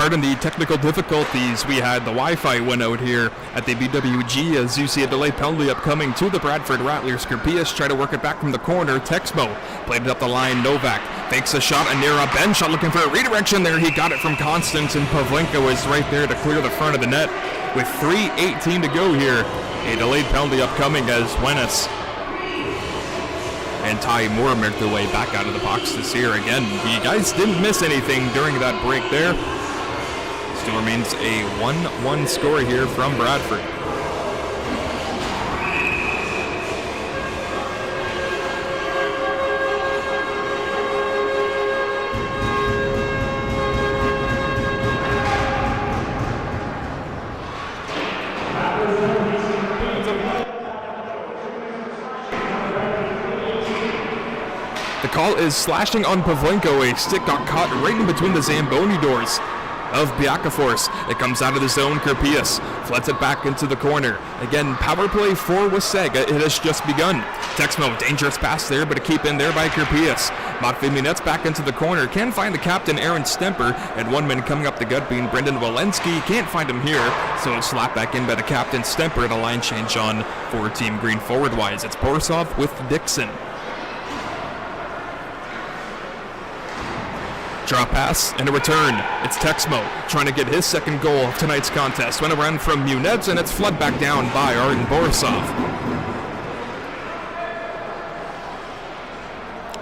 Pardon the technical difficulties. We had the Wi-Fi went out here at the BWG as you see a delayed penalty upcoming to the Bradford Rattlers. Kirpias try to work it back from the corner. Texmo played it up the line. Novak fakes a shot and near a bench shot looking for a redirection there. He got it from Constance and Pavlenko is right there to clear the front of the net with 3:18 to go here. A delayed penalty upcoming as Wenis and Ty Moore make their way back out of the box this year. Again, you guys didn't miss anything during that break there. Still remains a 1-1 score here from Bradford. The call is slashing on Pavlenko. A stick got caught right in between the Zamboni doors of Biakafors. It comes out of the zone. Kirpias floods it back into the corner. Again, power play for Wasaga. It has just begun. Texmo, dangerous pass there, but a keep in there by Kirpias. Matviminets back into the corner. Can't find the captain, Aaron Stemper, and one man coming up the gut being Brendan Walensky. Can't find him here, so it's slapped back in by the captain, Stemper, at a line change on for Team Green forward-wise. It's Borisov with Dixon. Drop pass and a return. It's Texmo trying to get his second goal of tonight's contest. Went around from Munez and it's flooded back down by Arden Borisov.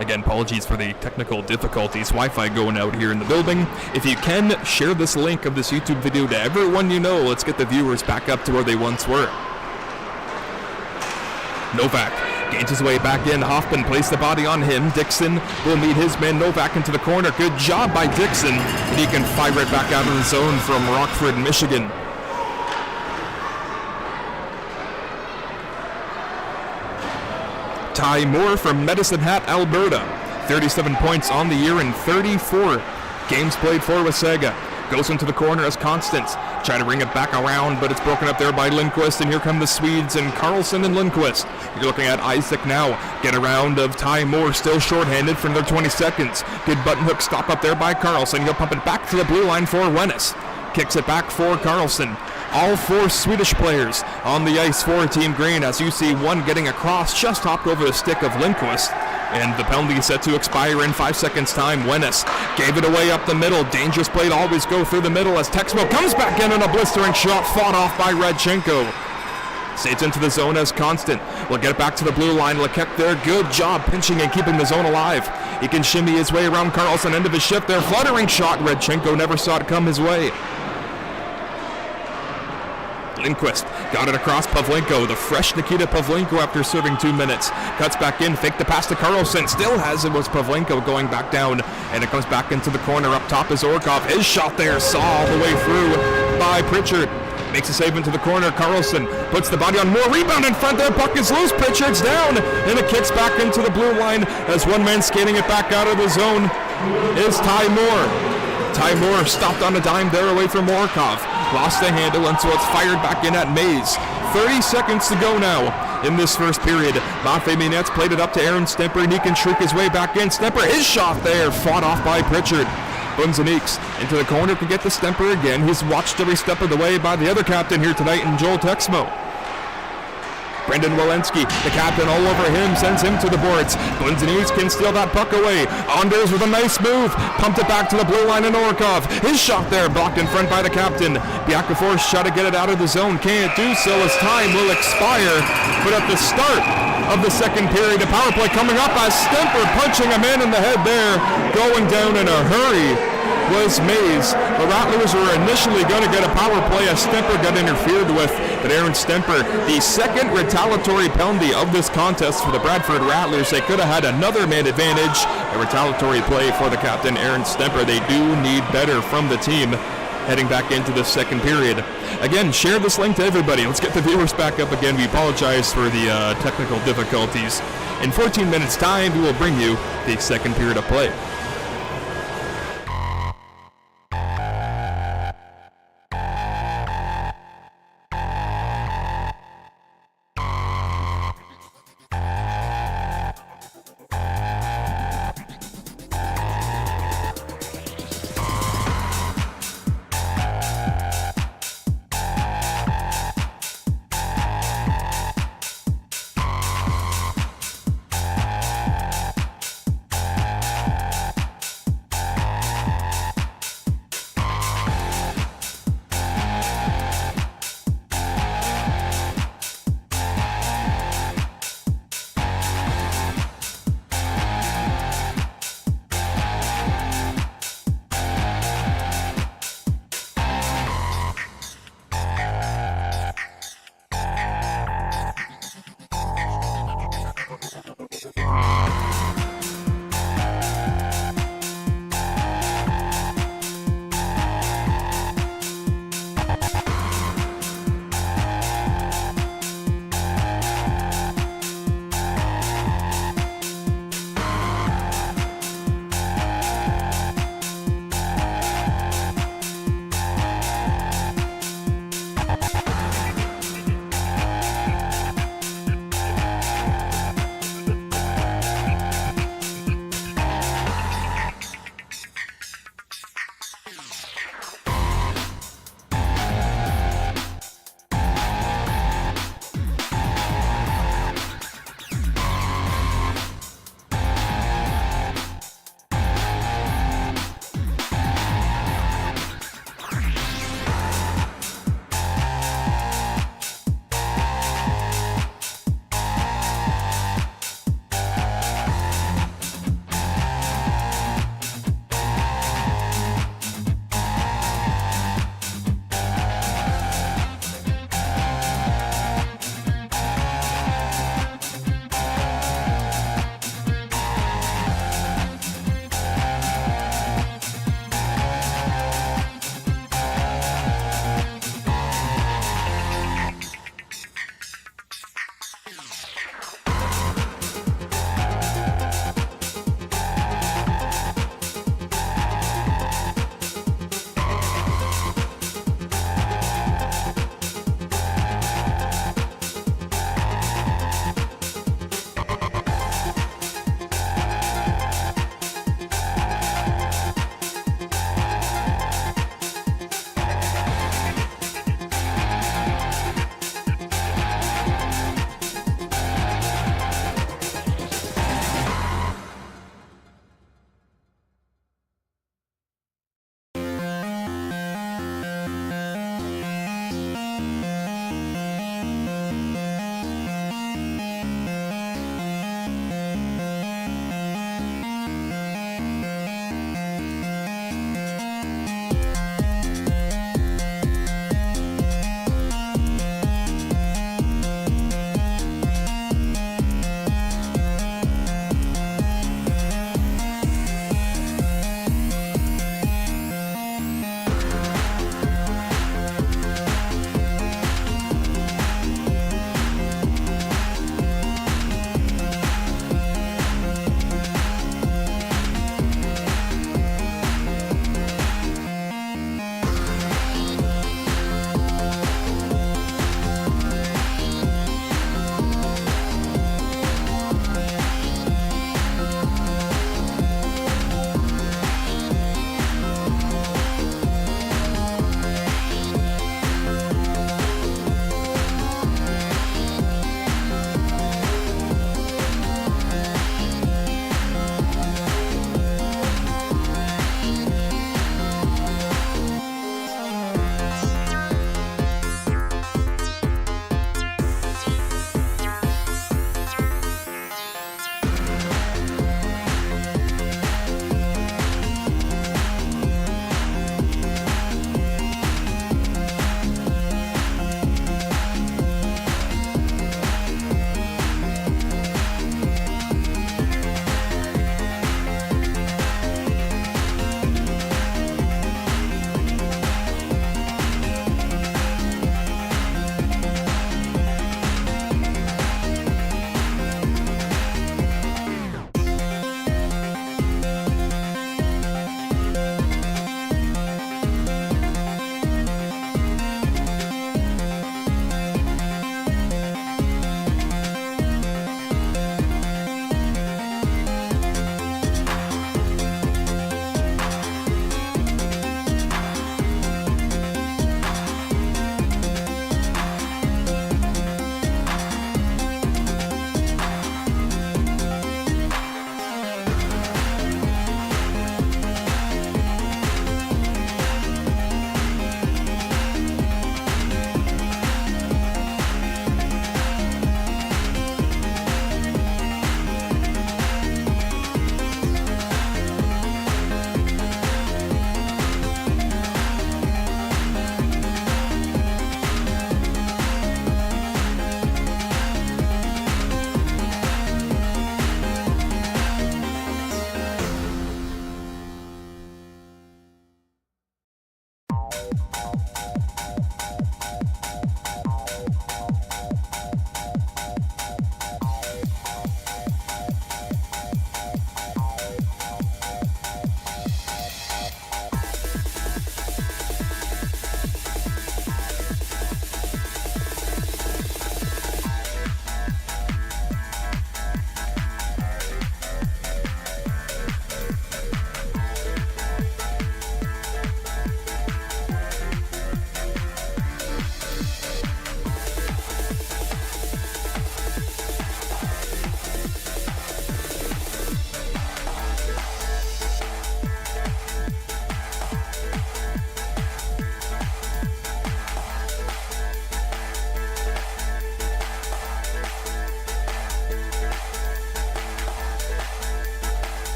Again, apologies for the technical difficulties. Wi-Fi going out here in the building. If you can, share this link of this YouTube video to everyone you know. Let's get the viewers back up to where they once were. Novak gains his way back in. Hoffman placed the body on him. Dixon will meet his man Novak into the corner. Good job by Dixon. And he can fire it back out of the zone from Rockford, Michigan. Ty Moore from Medicine Hat, Alberta. 37 points on the year and 34 games played for Wasaga. Goes into the corner as Constance. Try to bring it back around, but it's broken up there by Lindquist, and here come the Swedes and Carlson and Lindquist. You're looking at Isaac now. Get around of Ty Moore, still shorthanded for another 20 seconds. Good button hook stop up there by Carlson. He'll pump it back to the blue line for Wenis. Kicks it back for Carlson. All four Swedish players on the ice for Team Green as you see one getting across, just hopped over the stick of Lindquist. And the penalty is set to expire in 5 seconds time. Wenis gave it away up the middle. Dangerous play to always go through the middle as Texmo comes back in and a blistering shot fought off by Radchenko. Stays into the zone as Constant. We'll get it back to the blue line. Lequec there. Good job pinching and keeping the zone alive. He can shimmy his way around Carlson. End of his shift there. Fluttering shot. Radchenko never saw it come his way. Lindquist got it across Pavlenko. The fresh Nikita Pavlenko after serving 2 minutes. Cuts back in, faked the pass to Carlson. Still has it, was Pavlenko going back down. And it comes back into the corner. Up top is Orkov. His shot there saw all the way through by Pritchard. Makes a save into the corner. Carlson puts the body on Moore. Rebound in front there. Puck is loose. Pritchard's down. And it kicks back into the blue line as one man skating it back out of the zone is Ty Moore. Ty Moore stopped on a dime there away from Orkov. Lost the handle, and so it's fired back in at Mays. 30 seconds to go now in this first period. Matveminets played it up to Aaron Stemper, and he can shriek his way back in. Stemper, his shot there, fought off by Pritchard. Bunzaniks into the corner to get the Stemper again. He's watched every step of the way by the other captain here tonight in Joel Texmo. Brendan Walensky, the captain, all over him, sends him to the boards. Bunzaniks can steal that puck away. Anders with a nice move, pumped it back to the blue line and Orkov. His shot there, blocked in front by the captain. Biakafors try to get it out of the zone, can't do so as time will expire. But at the start of the second period, a power play coming up as Stemper punching a man in the head there, going down in a hurry was Mays. The Rattlers were initially going to get a power play as Stemper got interfered with, but Aaron Stemper, the second retaliatory penalty of this contest for the Bradford Rattlers. They could have had another man advantage. A retaliatory play for the captain, Aaron Stemper. They do need better from the team heading back into the second period. Again, share this link to everybody. Let's get the viewers back up again. We apologize for the technical difficulties. In 14 minutes time, we will bring you the second period of play.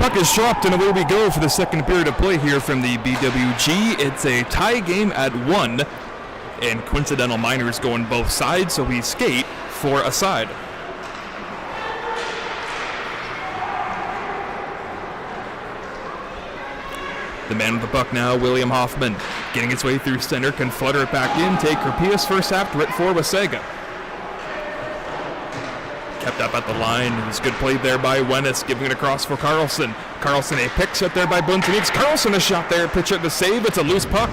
puck is dropped, and away we go for the second period of play here from the BWG. It's a tie game at 1, and coincidental minors going both sides, so we skate for a side. The man with the puck now, William Hoffman, getting his way through center, can flutter it back in, take Rapias first after it for Wasaga. Kept up at the line. It was good play there by Wennis, giving it across for Carlson. Carlson, a pick shot there by Buntenix. Carlson, a shot there, pitcher to save. It's a loose puck.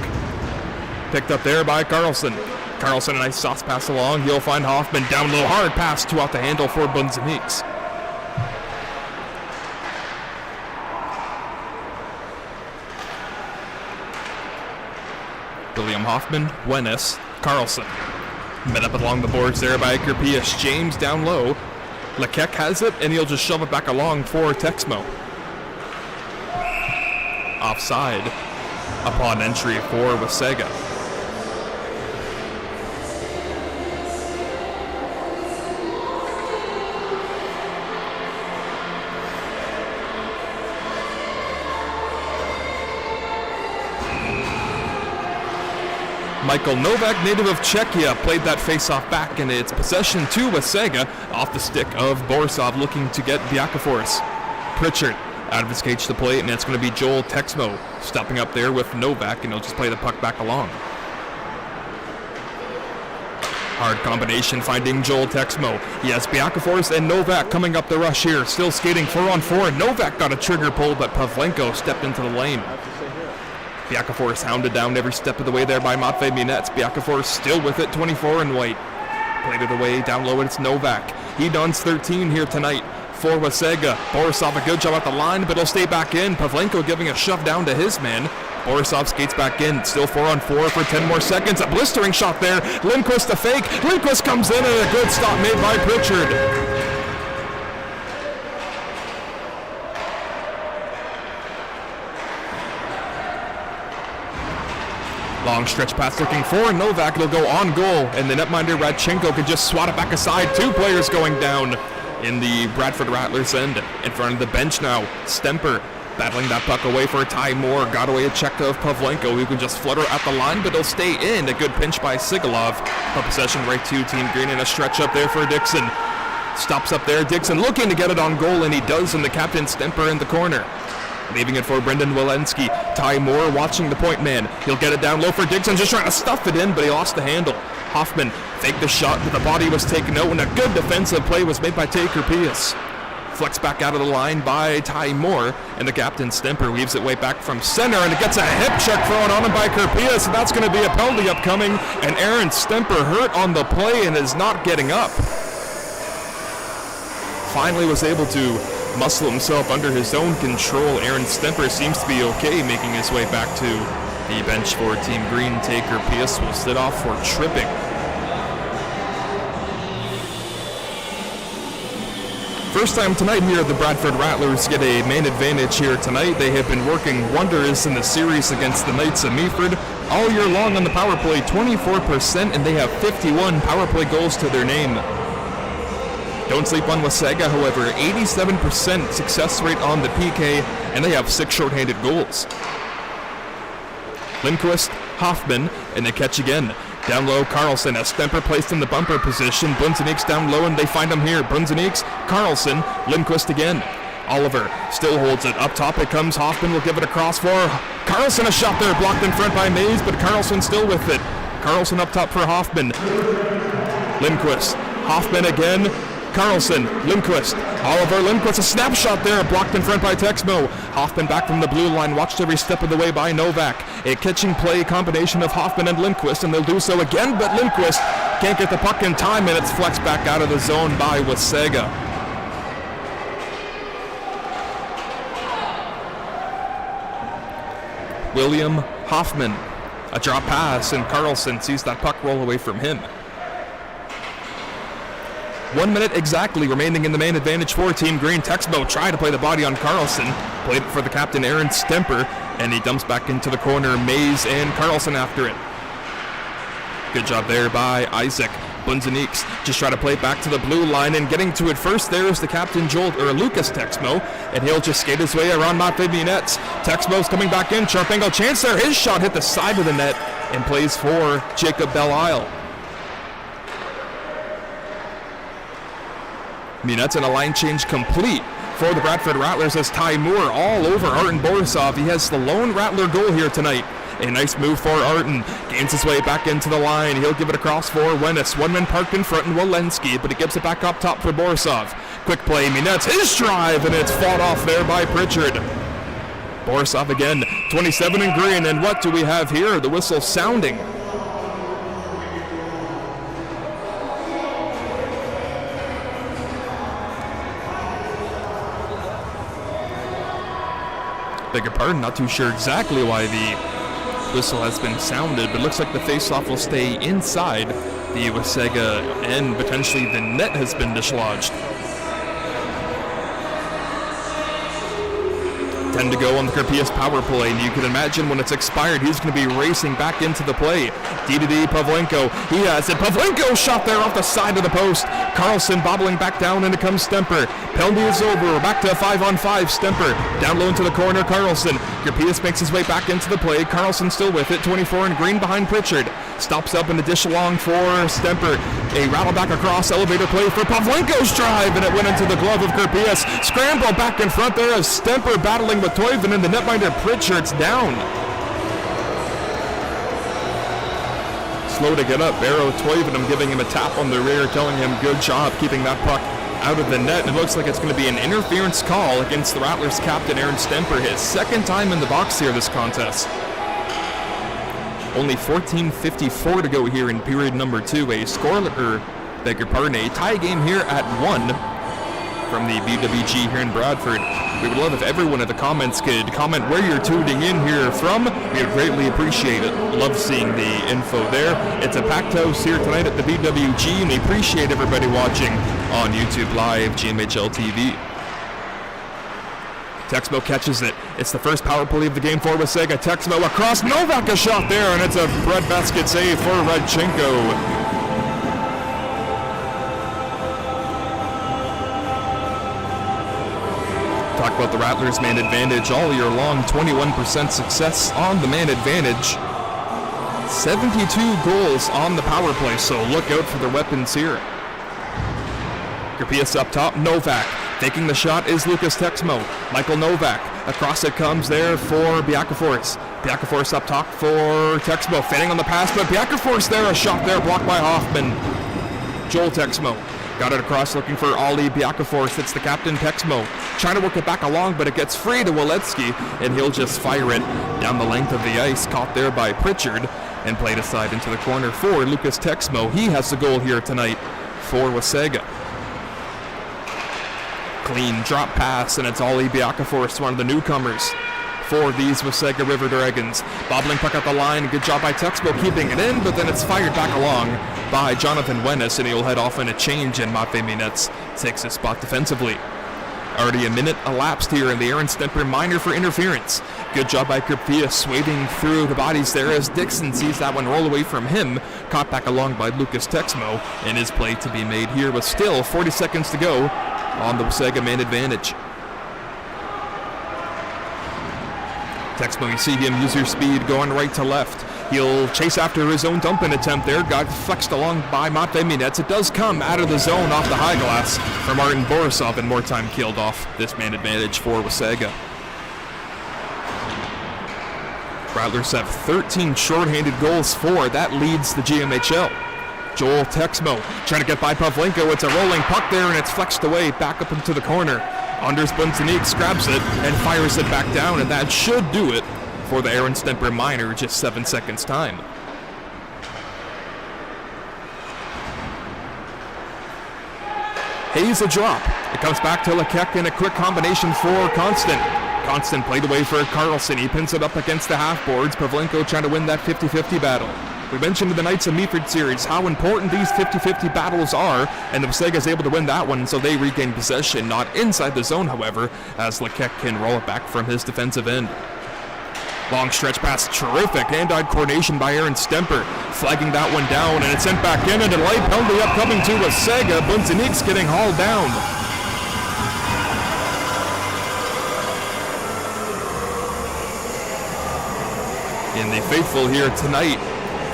Picked up there by Carlson. Carlson, a nice soft pass along. He'll find Hoffman down low, hard pass to out the handle for Buntenix. William Hoffman, Wennis, Carlson. Met up along the boards there by Kerpius. James down low. Lekek has it, and he'll just shove it back along for Texmo. Offside upon entry for Wasaga. Michael Novak, native of Czechia, played that face-off back, and it's possession to Wasaga off the stick of Borisov, looking to get Biakafors. Pritchard out of his cage to play, and it's going to be Joel Texmo stopping up there with Novak, and he'll just play the puck back along. Hard combination finding Joel Texmo. He has Biakafors and Novak coming up the rush here, still skating 4-on-4. Novak got a trigger pull, but Pavlenko stepped into the lane. Biakafors hounded down every step of the way there by Matvei Minets. Biakafors still with it, 24 in white. Played it away, down low, and it's Novak. He dons 13 here tonight for Wasaga. Borisov, a good job at the line, but he'll stay back in. Pavlenko giving a shove down to his man. Borisov skates back in, still 4-on-4 for 10 more seconds. A blistering shot there. Lindquist a fake. Lindquist comes in, and a good stop made by Pritchard. Long stretch pass looking for Novak. It'll go on goal, and the netminder Radchenko can just swat it back aside. 2 players going down in the Bradford Rattlers end. In front of the bench now, Stemper battling that puck away for Ty Moore. Got away a check of Pavlenko, who can just flutter at the line, but he'll stay in. A good pinch by Sigalov. A possession right to Team Green, and a stretch up there for Dixon. Stops up there, Dixon looking to get it on goal, and he does, and the captain Stemper in the corner. Leaving it for Brendan Walensky. Ty Moore watching the point man. He'll get it down low for Dixon, just trying to stuff it in, but he lost the handle. Hoffman faked the shot, but the body was taken out, and a good defensive play was made by Taker Pius. Flex back out of the line by Ty Moore, and the captain Stemper weaves it way back from center, and it gets a hip check thrown on him by Kerpius, and that's going to be a penalty upcoming, and Aaron Stemper hurt on the play and is not getting up. Finally was able to muscle himself under his own control. Aaron Stemper seems to be okay, making his way back to the bench for Team Green. Taker Pius will sit off for tripping. First time tonight here, the Bradford Rattlers get a main advantage here tonight. They have been working wonders in the series against the Knights of Meaford all year long on the power play, 24%, and they have 51 power play goals to their name. Don't sleep on Wasaga, however, 87% success rate on the PK, and they have 6 shorthanded goals. Lindquist, Hoffman, and they catch again. Down low, Carlson has Stemper placed in the bumper position. Bunzenix down low, and they find him here. Bunzenix, Carlson, Lindquist again. Oliver still holds it. Up top it comes. Hoffman will give it across for Carlson. A shot there blocked in front by Mays, but Carlson still with it. Carlson up top for Hoffman. Lindquist, Hoffman again. Carlson, Lindquist, Oliver, Lindquist, a snapshot there, blocked in front by Texmo. Hoffman back from the blue line, watched every step of the way by Novak. A catching play combination of Hoffman and Lindquist, and they'll do so again, but Lindquist can't get the puck in time, and it's flexed back out of the zone by Wasaga. William Hoffman, a drop pass, and Carlson sees that puck roll away from him. 1 minute exactly remaining in the main advantage for Team Green. Texmo tried to play the body on Carlson. Played it for the captain, Aaron Stemper, and he dumps back into the corner. Mays and Carlson after it. Good job there by Isaac. Bunzaniks just try to play it back to the blue line, and getting to it first there is the captain Lucas Texmo, and he'll just skate his way around Matvey nets. Texmo's coming back in, sharp angle chance there. His shot hit the side of the net and plays for Jacob Belisle. Minets and a line change complete for the Bradford Rattlers as Ty Moore all over Arten Borisov. He has the lone Rattler goal here tonight. A nice move for Arten. Gains his way back into the line. He'll give it across for Wennis. One man parked in front in Walensky, but he gives it back up top for Borisov. Quick play, Minets, his drive, and it's fought off there by Pritchard. Borisov again, 27 in green, and what do we have here? The whistle sounding. Beg your pardon, not too sure exactly why the whistle has been sounded, but looks like the face-off will stay inside the Wasaga, and potentially the net has been dislodged. 10 to go on the Kirpias power play, and you can imagine when it's expired, he's going to be racing back into the play. D-to-D, Pavlenko, he has it. Pavlenko shot there off the side of the post. Carlson bobbling back down, and it comes Stemper. Penalty is over. We're back to a 5-on-5. Stemper down low into the corner. Carlson. Kirpias makes his way back into the play. Carlson still with it. 24 in green behind Pritchard. Stops up in the dish along for Stemper. A rattle back across, elevator play for Pavlenko's drive, and it went into the glove of Kirpias. Scramble back in front there as Stemper battling with Toivonen, and the netminder Pritchard's down. Slow to get up. Arrow Toivonen giving him a tap on the rear, telling him good job keeping that puck out of the net. It looks like it's going to be an interference call against the Rattlers captain Aaron Stemper, his second time in the box here this contest. Only 14:54 to go here in period number 2. A tie game here at 1 from the BWG here in Bradford. We would love if everyone in the comments could comment where you're tuning in here from. We would greatly appreciate it. Love seeing the info there. It's a packed house here tonight at the BWG, and we appreciate everybody watching on YouTube Live, GMHL TV. Texmo catches it. It's the first power play of the game for Wasaga. Texmo across, Novak a shot there, and it's a breadbasket save for Radchenko. Talk about the Rattlers man advantage all year long. 21% success on the man advantage. 72 goals on the power play, so look out for their weapons here. Kirpias up top, Novak. Taking the shot is Lucas Texmo. Michael Novak. Across it comes there for Biakafors. Biakafors up top for Texmo. Fading on the pass, but Biakafors there. A shot there blocked by Hoffman. Joel Texmo. Got it across looking for Ali Biakafors. It's the captain Texmo. Trying to work it back along, but it gets free to Waletsky, and he'll just fire it down the length of the ice. Caught there by Pritchard and played aside into the corner for Lucas Texmo. He has the goal here tonight for Wasaga. Clean drop pass, and it's Ali Biakafors, one of the newcomers for these Wasaga River Dragons. Bobbling puck at the line, good job by Texmo keeping it in, but then it's fired back along by Jonathan Wennis, and he'll head off in a change, and Matvey Minets takes his spot defensively. Already a minute elapsed here, and the Aaron Stemper minor for interference. Good job by Kirpias, waving through the bodies there as Dixon sees that one roll away from him. Caught back along by Lucas Texmo, and his play to be made here with still 40 seconds to go on the Wasaga man advantage. Texmo, you see him use your speed going right to left. He'll chase after his own dumping attempt there. Got flexed along by Matvey Minets. It does come out of the zone off the high glass from Arten Borisov, and more time killed off this man advantage for Wasaga. Rattlers have 13 shorthanded goals for. That leads the GMHL. Joel Texmo trying to get by Pavlenko. It's a rolling puck there, and it's flexed away back up into the corner. Anders Bunzaniks grabs it and fires it back down, and that should do it for the Aaron Stemper minor, just 7 seconds time. Hayes a drop. It comes back to Lekek in a quick combination for Constant. Constant played away for Carlson. He pins it up against the half boards. Pavlenko trying to win that 50-50 battle. We mentioned in the Knights of Meaford series how important these 50-50 battles are, and the Wasaga is able to win that one, so they regain possession, not inside the zone, however, as Lekek can roll it back from his defensive end. Long stretch pass, terrific hand-eye coordination by Aaron Stemper, flagging that one down, and it's sent back in, and a light penalty upcoming to Wasaga. Bunzenique's getting hauled down. And the faithful here tonight,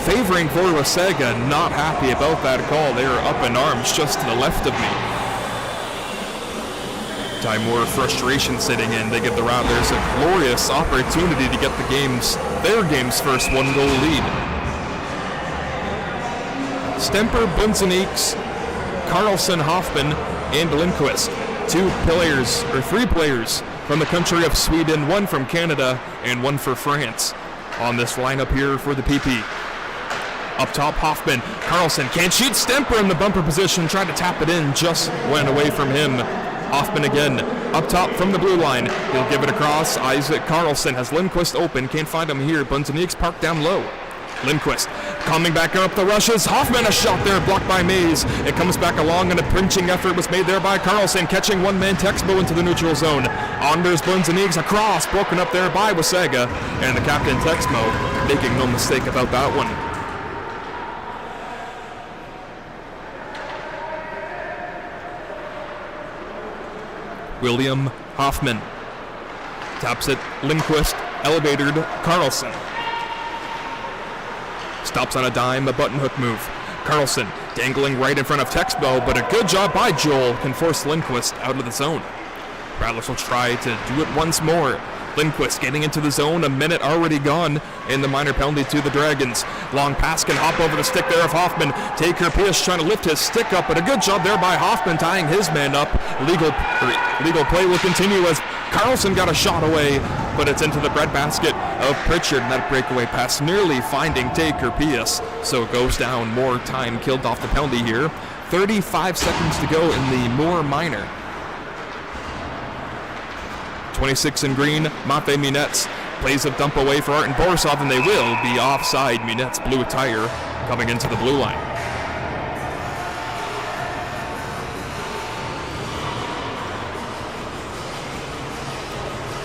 favoring for Wasaga, not happy about that call. They are up in arms just to the left of me. Time more frustration sitting in. They give the Rattlers a glorious opportunity to get their game's first one-goal lead. Stemper, Bunzenique, Carlson, Hoffman, and Lindquist. Three players from the country of Sweden, one from Canada, and one for France on this lineup here for the PP. Up top, Hoffman. Carlson can't shoot. Stemper in the bumper position, tried to tap it in, just went away from him. Hoffman again, up top from the blue line. He'll give it across. Isaac Carlson has Lindquist open. Can't find him here. Bunzenique's parked down low. Lindquist coming back up the rushes. Hoffman, a shot there, blocked by Mays. It comes back along, and a pinching effort was made there by Carlson, catching one-man Texmo into the neutral zone. Anders Bunzenique across, broken up there by Wasaga, and the captain Texmo making no mistake about that one. William Hoffman taps it. Lindquist elevated Carlson. Stops on a dime, a button hook move. Carlson dangling right in front of Texmo, but a good job by Joel can force Lindquist out of the zone. Rattlers will try to do it once more. Lindquist getting into the zone, a minute already gone, and the minor penalty to the Dragons. Long pass can hop over the stick there of Hoffman. Taker Pierce trying to lift his stick up, but a good job there by Hoffman tying his man up. Legal play will continue as Carlson got a shot away, but it's into the breadbasket of Pritchard, and that breakaway pass nearly finding Taker Pierce. So it goes down, more time killed off the penalty here. 35 seconds to go in the Moore minor. 26 in green, Matvei Minets plays a dump away for Arten Borisov, and they will be offside. Minets blew a tire coming into the blue line.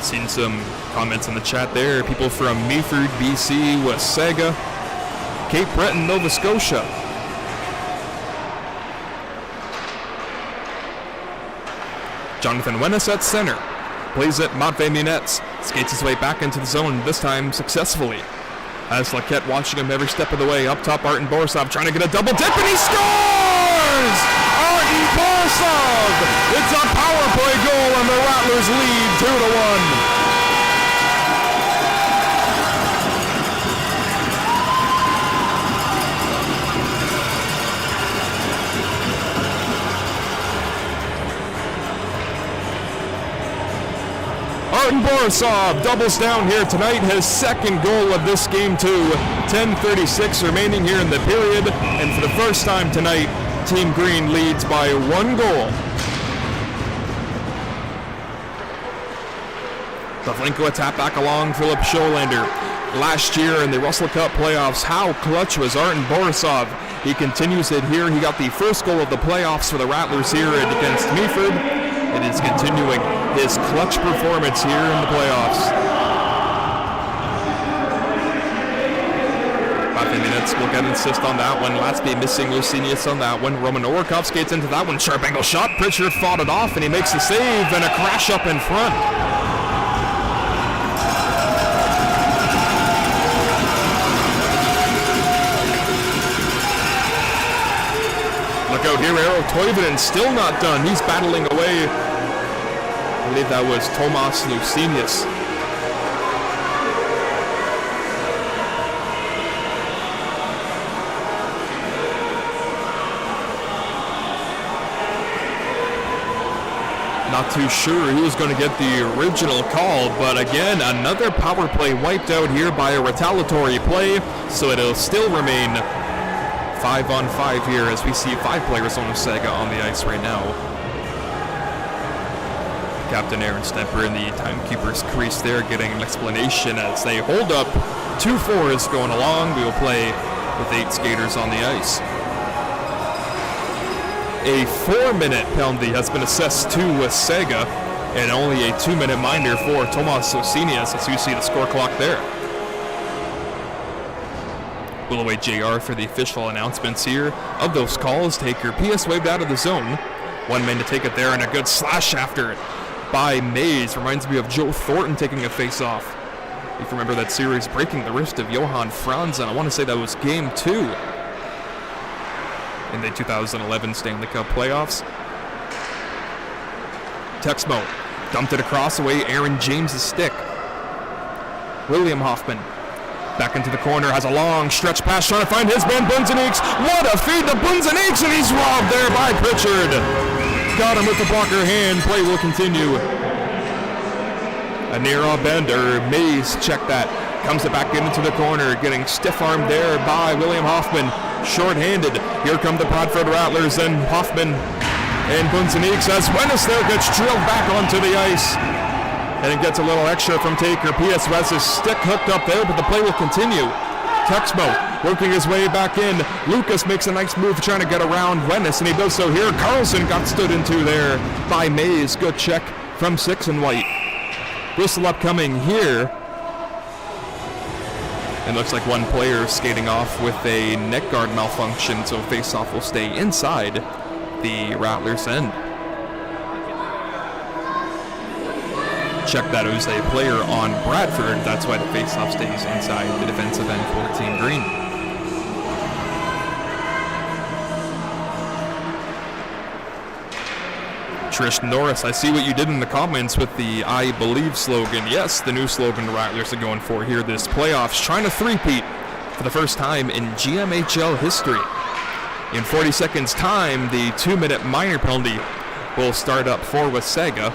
Seen some comments in the chat there. People from Meaford, BC, Wasaga, Cape Breton, Nova Scotia. Jonathan Wennis at center. Plays it, Matvei Minets skates his way back into the zone, this time successfully. As Laquette watching him every step of the way. Up top, Arten Borisov trying to get a double dip, and he scores! Arten Borisov! It's a power play goal, and the Rattlers lead 2-1. Arten Borisov doubles down here tonight, his second goal of this game too. 10:36 remaining here in the period, and for the first time tonight, Team Green leads by 1 goal. Pavlenko a tap back along Philip Scholander. Last year in the Russell Cup playoffs, how clutch was Arten Borisov. He continues it here. He got the first goal of the playoffs for the Rattlers here against Meaford. It is continuing his clutch performance here in the playoffs. 5 minutes, we'll get an assist on that one. Latsby missing Lucinius on that one. Roman Orkov skates into that one. Sharp angle shot. Pritchard fought it off, and he makes the save, and a crash up in front. Look out here, Eero Toivonen still not done. He's battling away. I believe that was Tomas Lucinius. Not too sure who was going to get the original call, but again, another power play wiped out here by a retaliatory play, so it'll still remain 5-on-5 here as we see 5 players on Wasaga on the ice right now. Captain Aaron Stemper in the timekeeper's crease there getting an explanation as they hold up 2-4 going along. We will play with 8 skaters on the ice. A 4-minute penalty has been assessed to Wasaga and only a 2-minute minor for Tomas Lucinius as you see the score clock there. We'll await JR for the official announcements here of those calls. Take your PS waved out of the zone. One man to take it there, and a good slash after it by Mays. Reminds me of Joe Thornton taking a face-off. If you remember that series, breaking the wrist of Johan Franzen. I want to say that was Game 2 in the 2011 Stanley Cup playoffs. Texmo dumped it across away Aaron James' stick. William Hoffman back into the corner, has a long stretch pass trying to find his man Bunzeniks. What a feed to Bunzeniks, and he's robbed there by Pritchard. Got him with the blocker hand. Play will continue. A near bender. Mays check that. Comes it back into the corner, getting stiff-armed there by William Hoffman. Short-handed. Here come the Bradford Rattlers, and Hoffman and Bunzeniks as Wennis there gets drilled back onto the ice. And it gets a little extra from Taker. PS has his stick hooked up there, but the play will continue. Texmo working his way back in. Lucas makes a nice move trying to get around Wennis, and he does so here. Carlson got stood into there by Mays. Good check from Six and White. Whistle upcoming here. It looks like one player skating off with a neck guard malfunction, so face-off will stay inside the Rattlers' end. Check that, it was a player on Bradford. That's why the face-off stays inside the defensive end for Team Green. Trish Norris, I see what you did in the comments with the I Believe slogan. Yes, the new slogan the Rattlers are going for here this playoffs, trying to three-peat for the first time in GMHL history. In 40 seconds time, the 2-minute minor penalty will start up for Wasaga.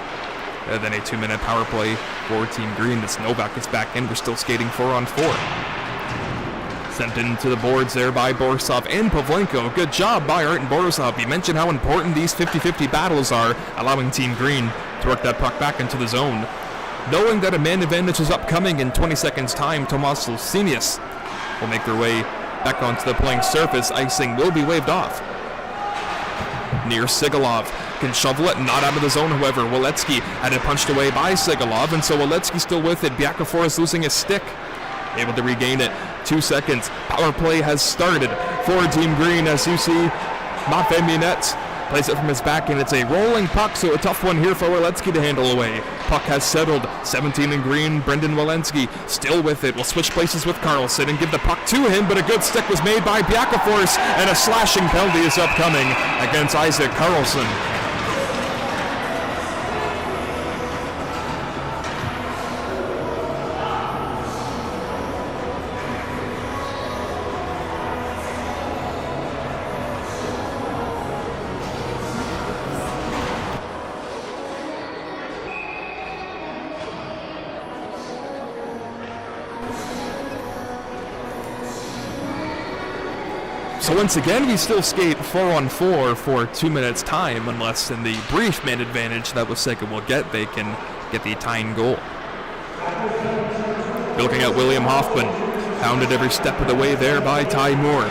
And then a 2-minute power play for Team Green. This Novak is back in. We're still skating 4-on-4. Sent into the boards there by Borisov and Pavlenko. Good job by Art and Borisov. You mentioned how important these 50-50 battles are, allowing Team Green to work that puck back into the zone. Knowing that a man advantage is upcoming in 20 seconds time, Tomas Lucinius will make their way back onto the playing surface. Icing will be waved off. Near Sigalov. Can shovel it, not out of the zone, however. Waletsky had it punched away by Sigalov, and so Waletsky still with it. Biakafor is losing his stick. Able to regain it. 2 seconds. Power play has started for Team Green, as you see. Mafe Minette plays it from his back, and it's a rolling puck, so a tough one here for Waletsky to handle away. Puck has settled. 17 in green. Brendan Walensky still with it. Will switch places with Carlson and give the puck to him, but a good stick was made by Biakafor, and a slashing penalty is upcoming against Isaac Carlson. So once again, we still skate 4-on-4 for 2 minutes time, unless in the brief man advantage that Wasaga will get, they can get the tying goal. Looking at William Hoffman, hounded every step of the way there by Ty Moore.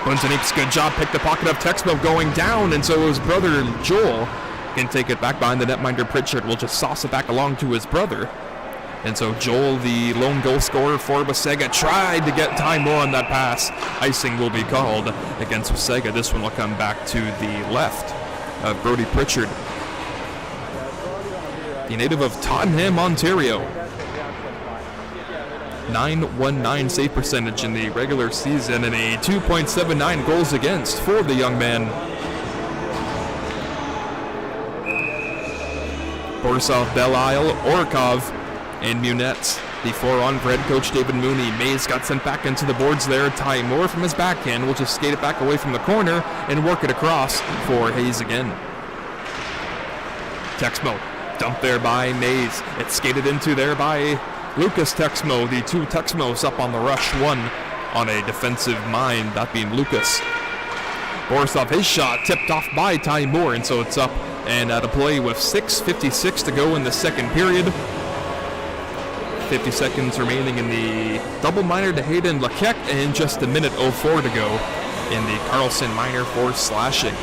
Bunzeniks, good job, picked the pocket of Texmo going down, and so his brother Joel can take it back behind the netminder. Pritchard will just sauce it back along to his brother. And so Joel, the lone goal scorer for Wasaga, tried to get Ty Moore on that pass. Icing will be called against Wasaga. This one will come back to the left of Brody Pritchard, the native of Tottenham, Ontario. 919 save percentage in the regular season and a 2.79 goals against for the young man. Borisov, Belisle, Orkov, and Munetz. The 4-on for head coach David Mooney. Mays got sent back into the boards there. Ty Moore from his backhand will just skate it back away from the corner and work it across for Hayes again. Texmo dumped there by Mays. It's skated into there by Lucas Texmo. The two Texmos up on the rush. One on a defensive mind, that being Lucas. Borisov, his shot tipped off by Ty Moore, and so it's up and out of play with 6:56 to go in the second period. 50 seconds remaining in the double minor to Hayden Lequec, and just a minute 04 to go in the Carlson minor for slashing.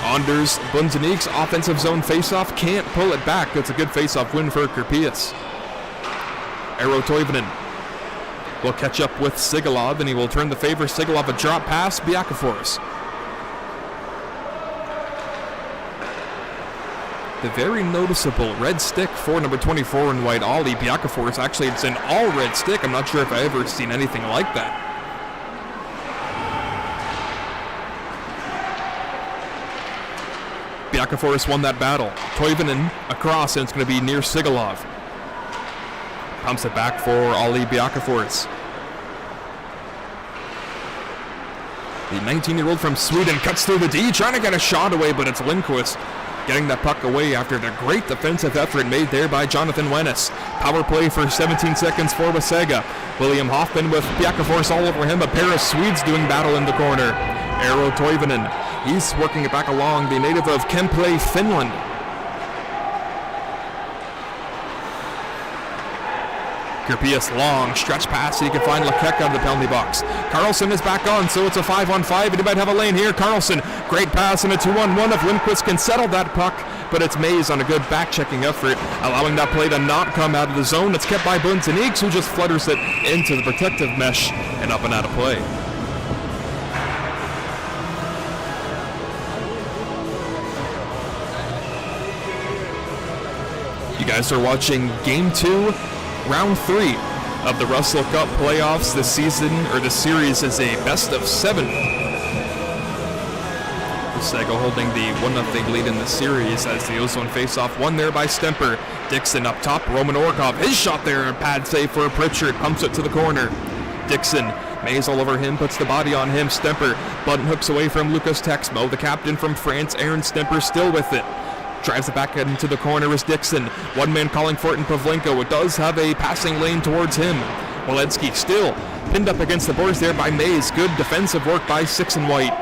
Anders Bunzeniek's offensive zone faceoff can't pull it back. That's a good faceoff win for Kirpias. Eero Toivonen will catch up with Sigalov, and he will turn the favor. Sigalov a drop pass, Biakafors. The very noticeable red stick for number 24 in white, Ollie Biakafors. Actually, it's an all red stick. I'm not sure if I've ever seen anything like that. Biakafors won that battle. Toivonen across, and it's going to be near Sigalov. Pumps it back for Ollie Biakafors. The 19-year-old from Sweden cuts through the D, trying to get a shot away, but it's Lindquist getting that puck away after the great defensive effort made there by Jonathan Wennes. Power play for 17 seconds for Wasaga. William Hoffman with Biakafors all over him. A pair of Swedes doing battle in the corner. Eero Toivonen, he's working it back along, the native of Kemple, Finland. Kirpias long stretch pass, he can find Lekek out of the penalty box. Carlson is back on, so it's a 5-on-5, and he might have a lane here. Carlson, great pass, and a 2-on-1 if Lindquist can settle that puck, but it's Mays on a good back-checking effort, allowing that play to not come out of the zone. It's kept by Bunzenieks, who just flutters it into the protective mesh and up and out of play. You guys are watching Game 2, Round 3 of the Russell Cup playoffs. This season, or this series, is a best of 7. Wasaga holding the 1-0 lead in the series as the ozone faceoff won there by Stemper. Dixon up top, Roman Orkov, his shot there, a pad save for Pritchard, pumps it to the corner. Dixon, Mays all over him, puts the body on him. Stemper, button hooks away from Lucas Texmo. The captain from France, Aaron Stemper, still with it. Drives it back into the corner is Dixon. One man calling for it in Pavlenko. It does have a passing lane towards him. Walensky still pinned up against the boards there by Mays. Good defensive work by 6 and white.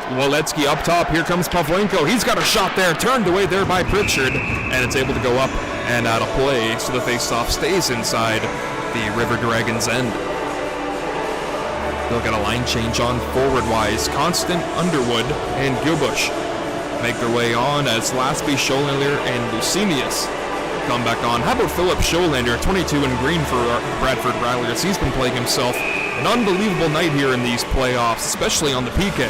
Walensky up top. Here comes Pavlenko. He's got a shot there. Turned away there by Pritchard. And it's able to go up and out of play. So the faceoff stays inside the River Dragons' end. They'll get a line change on forward-wise. Constant, Underwood, and Gilbush make their way on as Lasby, Scholander, and Lucinius come back on. How about Philip Scholander, 22 in green for Bradford Rattlers? He's been playing himself an unbelievable night here in these playoffs, especially on the PK.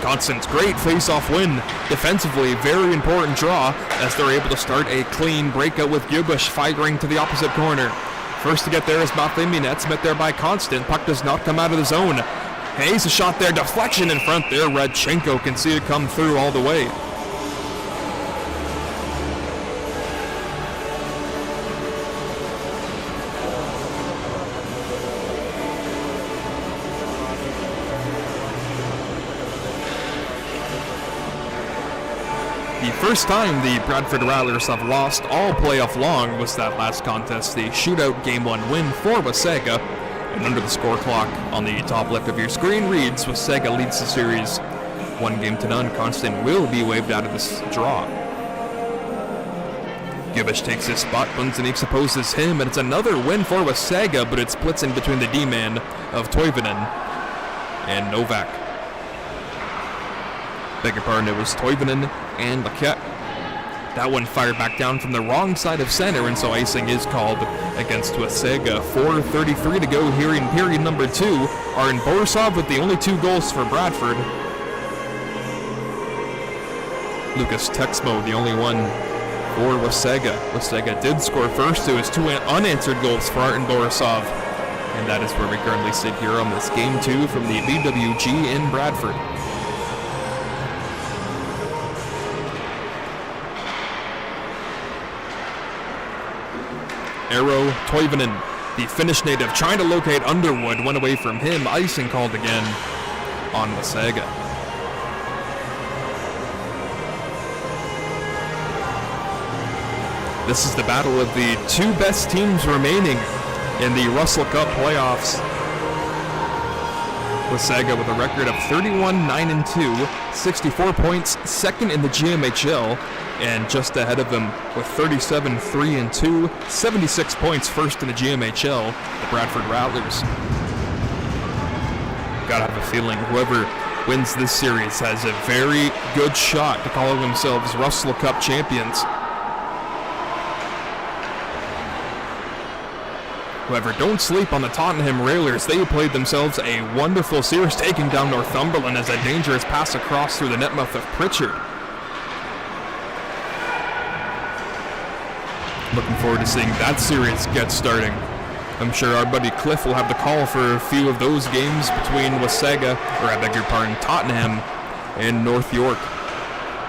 Constant's great face-off win. Defensively, very important draw as they're able to start a clean breakout with Gilbush firing to the opposite corner. First to get there is Mathiminets, met there by Constant. Puck does not come out of the zone. Hayes a shot there, deflection in front there. Radchenko can see it come through all the way. The first time the Bradford Rattlers have lost all playoff long was that last contest, the shootout Game 1 win for Wasaga. And under the score clock on the top left of your screen reads Wasaga leads the series 1-0. Constant will be waved out of this draw. Gilbush takes his spot. Bunzenieks opposes him, and it's another win for Wasaga, but it splits in between the D-man of Toivonen and Novak. Beg your pardon, it was Toivonen and Lekek. That one fired back down from the wrong side of center, and so icing is called against Wasaga. 4:33 to go here in period number 2. Arjen Borisov with the only 2 goals for Bradford. Lucas Texmo, the only one for Wasaga. Wasaga did score first to his 2 unanswered goals for Arjen Borisov. And that is where we currently sit here on this Game 2 from the BWG in Bradford. Eero Toivonen, the Finnish native, trying to locate Underwood, went away from him. Icing called again on Wasaga. This is the battle of the 2 best teams remaining in the Russell Cup playoffs. Wasaga with a record of 31-9-2, 64 points, second in the GMHL, and just ahead of them with 37-3-2, 76 points first in the GMHL, the Bradford Rattlers. gotta have a feeling whoever wins this series has a very good shot to call themselves Russell Cup champions. However, don't sleep on the Tottenham Railers. They played themselves a wonderful series, taking down Northumberland as a dangerous pass across through the net mouth of Pritchard. Looking forward to seeing that series get starting. I'm sure our buddy Cliff will have the call for a few of those games between Wasaga, or I beg your pardon, Tottenham and North York.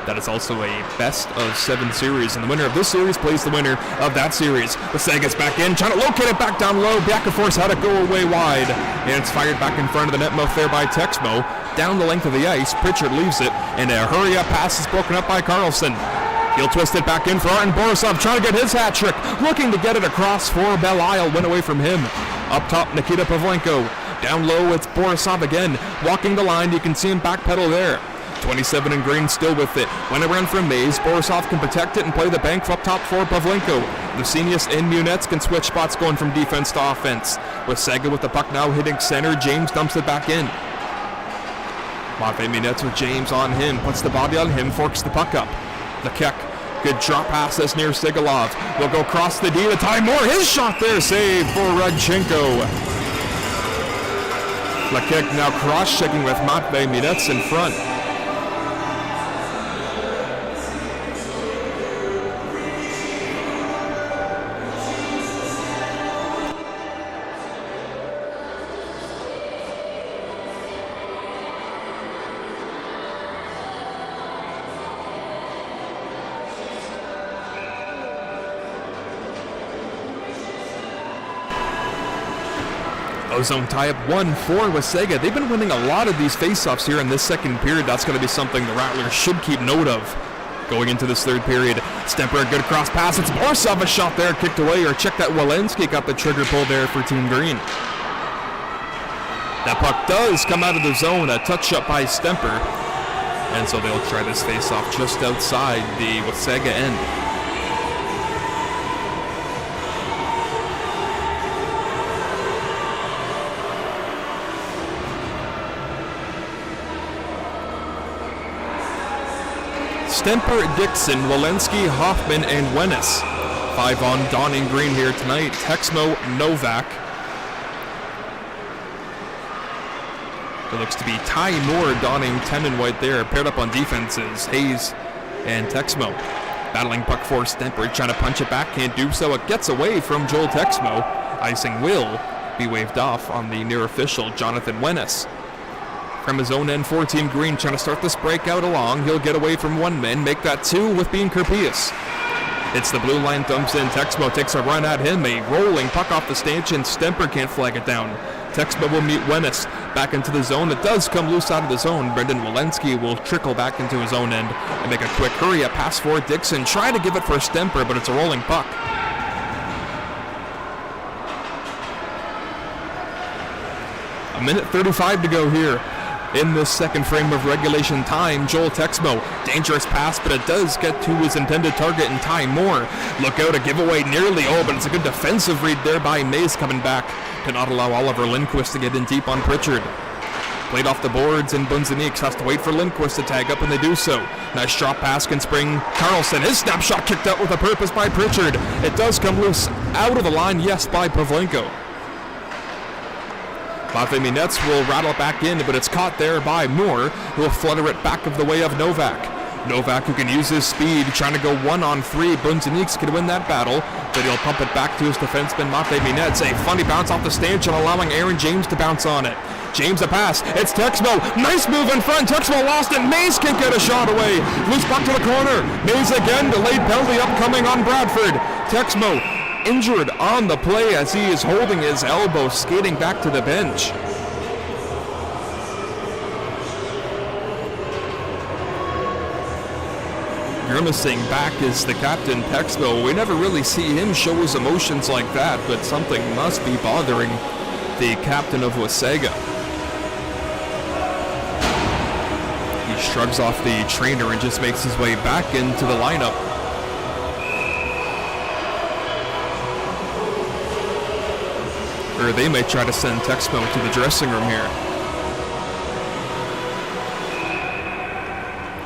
That is also a best-of-7 series, and the winner of this series plays the winner of that series. Wasaga's back in, trying to locate it back down low. Back and forth, how to go away wide, and it's fired back in front of the net mouth there by Texmo. Down the length of the ice, Pritchard leaves it, and a hurry-up pass is broken up by Carlson. He'll twist it back in for Arten Borisov, trying to get his hat trick, looking to get it across for Belle Isle, went away from him. Up top, Nikita Pavlenko. Down low, it's Borisov again, walking the line. You can see him backpedal there. 27 in green still with it. Went around from Mays. Borisov can protect it and play the bank up top for Pavlenko. Lucenius and Munetz can switch spots going from defense to offense. Wasaga with the puck now hitting center. James dumps it back in. Matvei Munetz with James on him. Puts the body on him. Forks the puck up. Lekek. Good drop pass that's near Sigalov. Will go across the D to tie more. His shot there. Save for Radchenko. Lekek now cross-checking with Matvei Munetz in front. Ozone tie-up 1 for Wasaga. They've been winning a lot of these face-offs here in this second period. That's going to be something the Rattlers should keep note of going into this third period. Stemper, a good cross pass. It's Borisov, a shot there, kicked away, or check that Walensky got the trigger pull there for Team Green. That puck does come out of the zone, a touch up by Stemper. And so they'll try this face-off just outside the Wasaga end. Stemper, Dixon, Walensky, Hoffman, and Wennis. 5 on Donning Green here tonight. Texmo, Novak. It looks to be Ty Moore, Donning, 10 and white there. Paired up on defenses, Hayes and Texmo. Battling puck for Stemper, trying to punch it back, can't do so. It gets away from Joel Texmo. Icing will be waved off on the near official, Jonathan Wennis. From his own end for Team Green, trying to start this breakout along. He'll get away from 1 man, make that 2 with being Kerpius. It's the blue line, thumps in. Texmo takes a run at him. A rolling puck off the stanchion. Stemper can't flag it down. Texmo will meet Wennis back into the zone. It does come loose out of the zone. Brendan Walensky will trickle back into his own end and make a quick hurry up pass for Dixon. Try to give it for Stemper, but it's a rolling puck. A minute 35 to go here in this second frame of regulation time. Joel Texmo, dangerous pass, but it does get to his intended target in Ty Moore. Look out, a giveaway nearly, but it's a good defensive read there by Mays coming back to not allow Oliver Lindquist to get in deep on Pritchard. Played off the boards, and Bunzaniks has to wait for Lindquist to tag up, and they do so. Nice drop pass can spring Carlson. His snapshot kicked out with a purpose by Pritchard. It does come loose out of the line, yes, by Pavlenko. Matvei Munetz will rattle back in, but it's caught there by Moore, who will flutter it back of the way of Novak. Novak, who can use his speed, trying to go 1-on-3. Bunzaniks can win that battle, but he'll pump it back to his defenseman, Matvei Munetz. A funny bounce off the stanchion, allowing Aaron James to bounce on it. James a pass. It's Texmo. Nice move in front. Texmo lost it. Mays can't get a shot away. Loose puck to the corner. Mays again. Delayed penalty upcoming on Bradford. Texmo injured on the play as he is holding his elbow, skating back to the bench. Grimacing back is the captain, Texmo. We never really see him show his emotions like that, but something must be bothering the captain of Wasaga. He shrugs off the trainer and just makes his way back into the lineup. Or they may try to send Texmo to the dressing room here.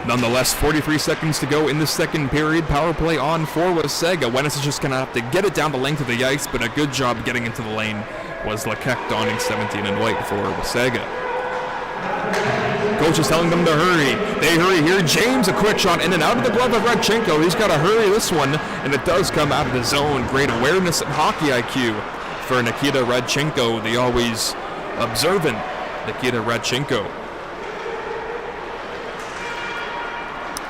Nonetheless, 43 seconds to go in the second period. Power play on for Wasaga. Wennis is just going to have to get it down the length of the ice, but a good job getting into the lane was Lequec, donning 17 in white for Wasaga. Coach is telling them to hurry. They hurry here. James, a quick shot in and out of the glove of Radchenko. He's got to hurry this one, and it does come out of the zone. Great awareness and hockey IQ for Nikita Radchenko, the always observant Nikita Radchenko.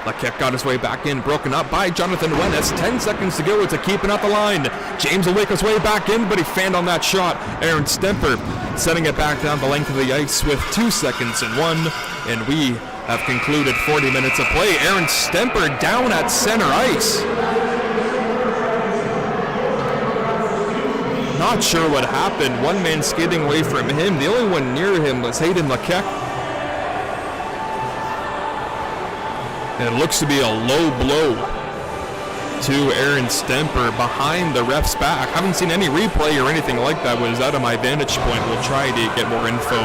Lequec got his way back in, broken up by Jonathan Wennis. 10 seconds to go. It's a keeping out the line. James will make his way back in, but he fanned on that shot. Aaron Stemper setting it back down the length of the ice with 2 seconds and 1. And we have concluded 40 minutes of play. Aaron Stemper down at center ice. Not sure what happened. One man skating away from him. The only one near him was Hayden Lequec. And it looks to be a low blow to Aaron Stemper behind the ref's back. Haven't seen any replay or anything like that. Was out of my vantage point. We'll try to get more info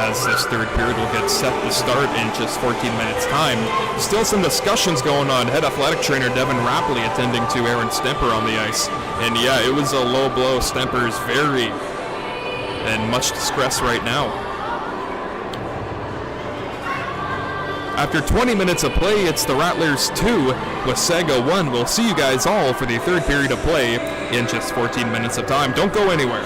as this third period will get set to start in just 14 minutes time. Still some discussions going on. Head athletic trainer Devin Rapley attending to Aaron Stemper on the ice. And yeah, it was a low blow. Stemper's very in much distress right now. After 20 minutes of play, it's the Rattlers 2, Wasaga 1. We'll see you guys all for the third period of play in just 14 minutes of time. Don't go anywhere.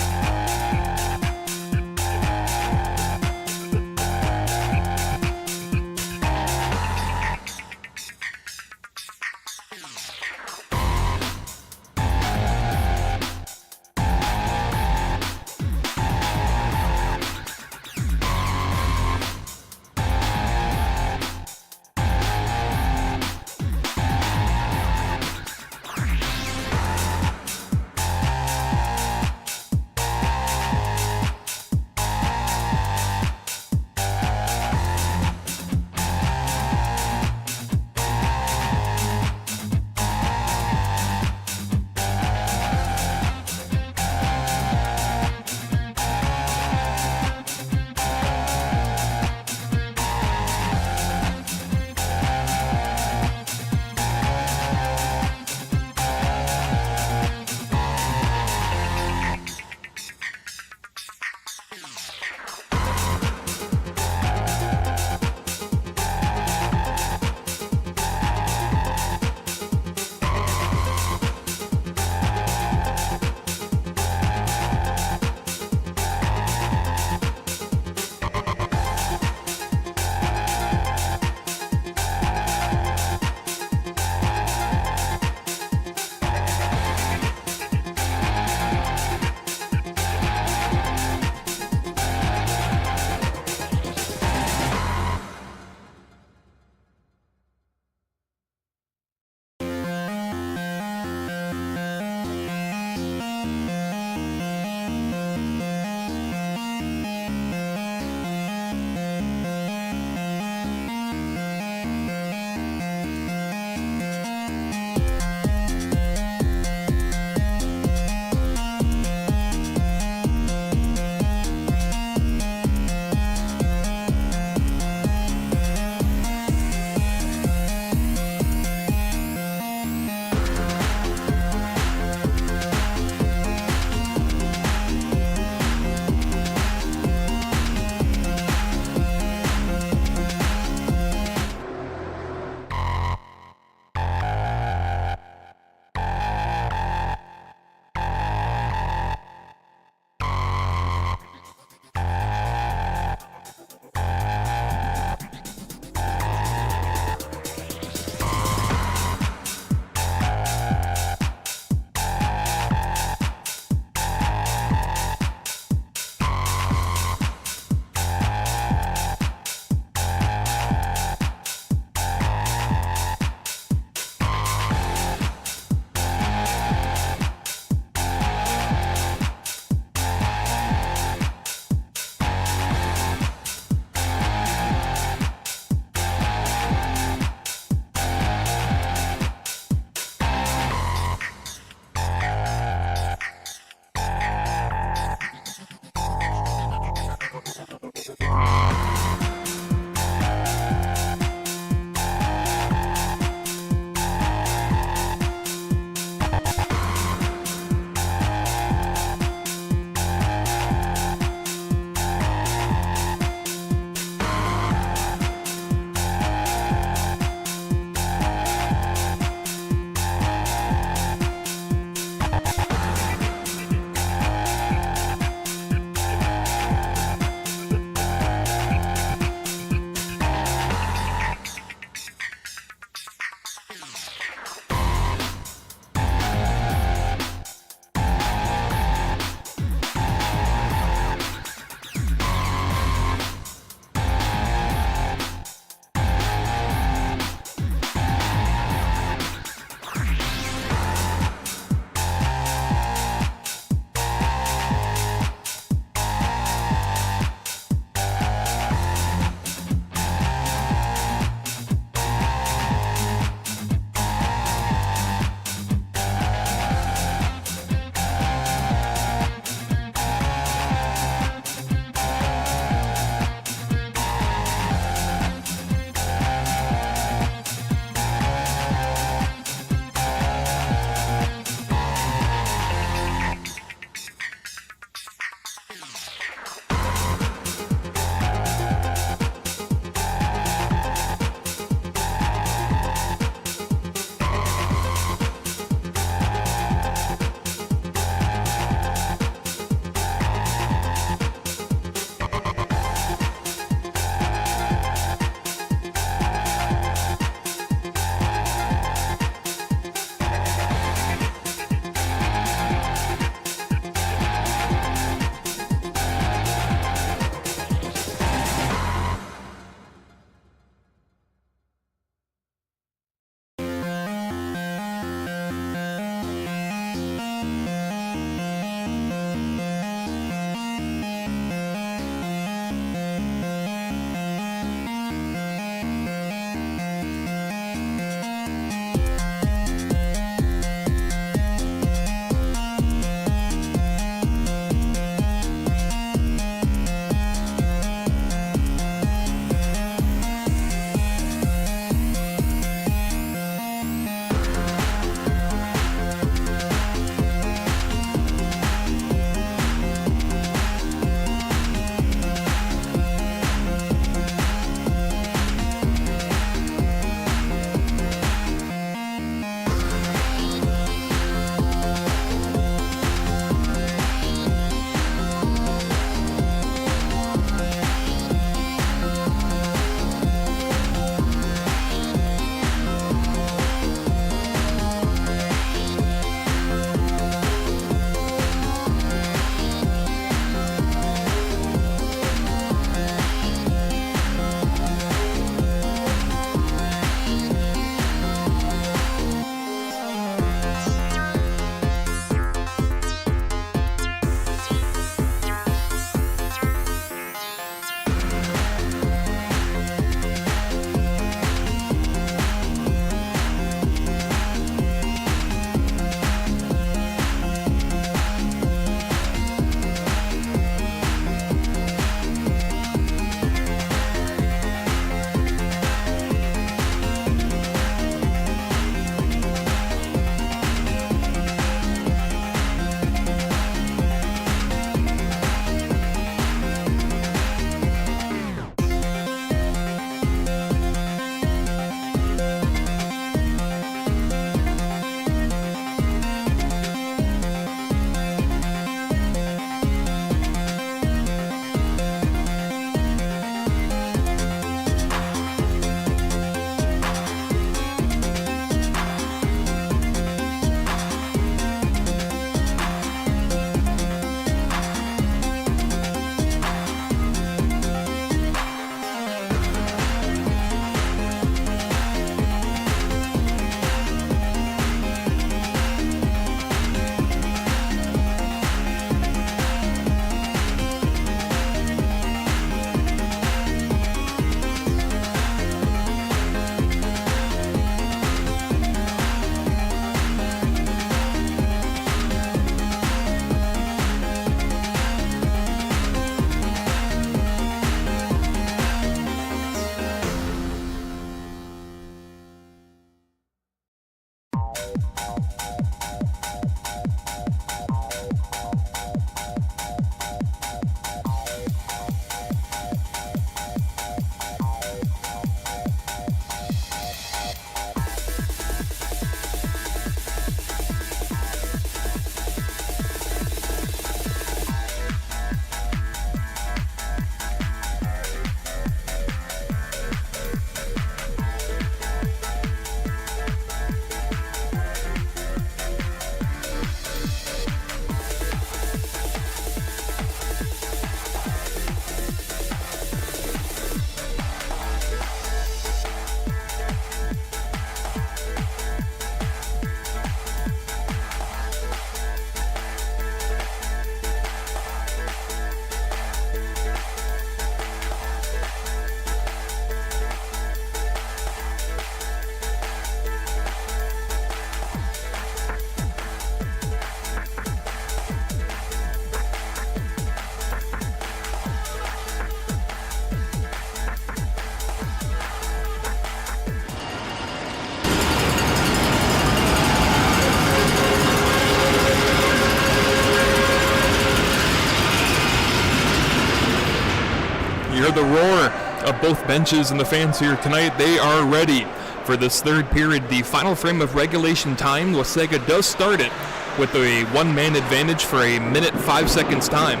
hear the roar of both benches and the fans here tonight. They are ready for this third period. The final frame of regulation time, Wasaga does start it with a one-man advantage for a minute 5 seconds time.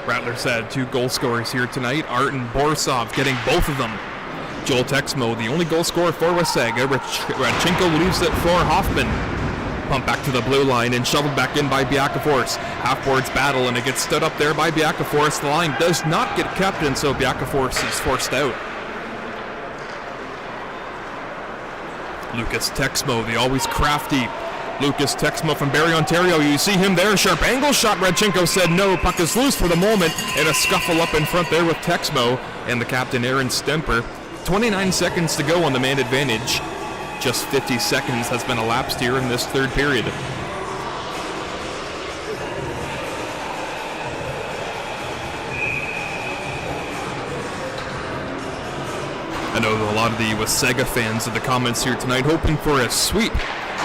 Rattlers had 2 goal scorers here tonight. Art and Borisov getting both of them. Joel Texmo, the only goal scorer for Wasaga. Radchenko leaves it for Hoffman. Pump back to the blue line and shoveled back in by Biakafors. Half-boards battle, and it gets stood up there by Biakafors. The line does not get kept, and so Biakafors is forced out. Lucas Texmo, the always crafty Lucas Texmo from Barrie, Ontario. You see him there, sharp angle shot. Radchenko said no. Puck is loose for the moment, and a scuffle up in front there with Texmo and the captain Aaron Stemper. 29 seconds to go on the man advantage. Just 50 seconds has been elapsed here in this third period. I know a lot of the Wasaga fans in the comments here tonight hoping for a sweep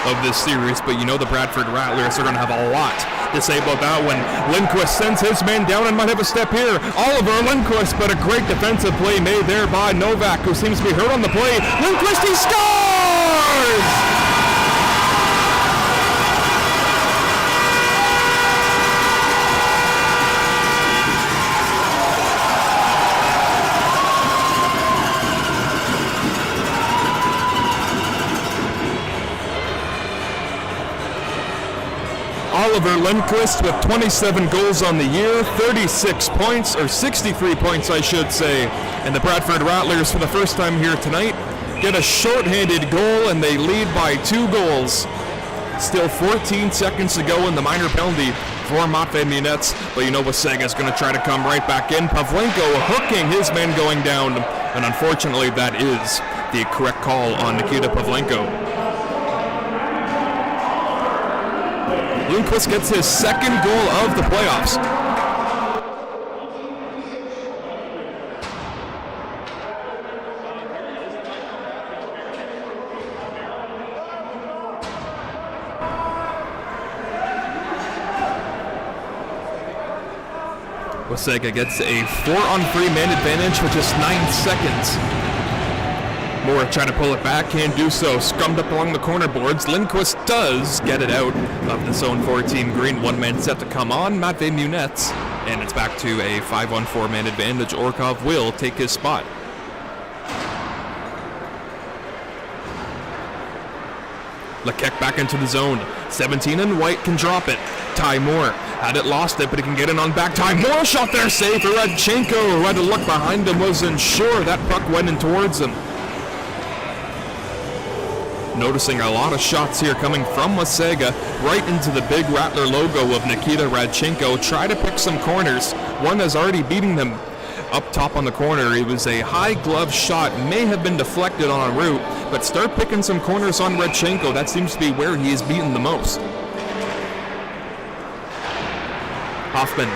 of this series, but you know the Bradford Rattlers are going to have a lot to say about that when Lindquist sends his man down and might have a step here. Oliver Lindquist, but a great defensive play made there by Novak, who seems to be hurt on the play. Lindquist, he scores! Oliver Lindquist with 27 goals on the year, 36 points, or 63 points I should say. And the Bradford Rattlers, for the first time here tonight, get a shorthanded goal and they lead by 2 goals. Still 14 seconds to go in the minor penalty for Matvei Munets, but you know Wasaga's going to try to come right back in. Pavlenko hooking his man going down, and unfortunately that is the correct call on Nikita Pavlenko. Lindquist gets his second goal of the playoffs. Wasaga gets a 4-on-3 man advantage with just 9 seconds. Moore trying to pull it back, can't do so. Scrummed up along the corner boards. Lindquist does get it out of the zone 14 green. One man set to come on, Matvei Munets. And it's back to a 5-on-4 man advantage. Orkov will take his spot. Lekek back into the zone. 17 and White can drop it. Ty Moore had it, lost it, but he can get it on back. Ty Moore shot there, save for Radchenko, who had to look behind him, wasn't sure that puck went in towards him. Noticing a lot of shots here coming from Wasaga right into the big Rattler logo of Nikita Radchenko. Try to pick some corners. One is already beating them up top on the corner. It was a high glove shot, may have been deflected on en route, but start picking some corners on Radchenko. That seems to be where he is beaten the most. Hoffman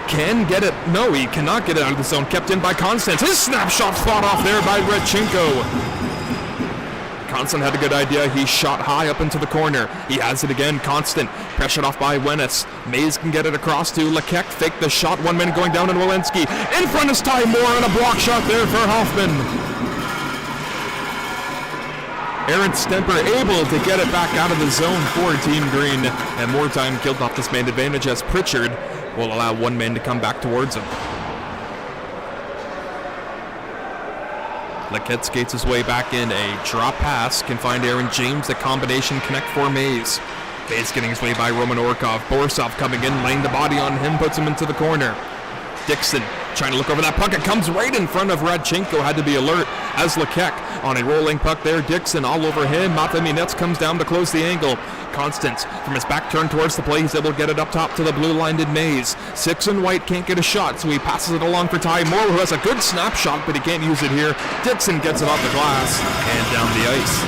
can get it. No, he cannot get it out of the zone. Kept in by Constance. His snapshot fought off there by Radchenko. Constant had a good idea. He shot high up into the corner. He has it again. Constant pressured off by Wenis. Mays can get it across to Lekek. Fake the shot. 1 minute going down in Walensky. In front is Ty Moore and a block shot there for Hoffman. Aaron Stemper able to get it back out of the zone for Team Green. And more time killed off this man advantage as Pritchard will allow 1 man to come back towards him. Lekek skates his way back in. A drop pass can find Aaron James. The combination connect for Mays. Mays getting his way by Roman Orkov. Borisov coming in, laying the body on him, puts him into the corner. Dixon trying to look over that puck. It comes right in front of Radchenko. Had to be alert as Lekek on a rolling puck there. Dixon all over him. Matvei Munets comes down to close the angle. Constance from his back turn towards the play. He's able to get it up top to the blue-lined Mays. 6 and White can't get a shot, so he passes it along for Ty Moore, who has a good snapshot, but he can't use it here. Dixon gets it off the glass and down the ice.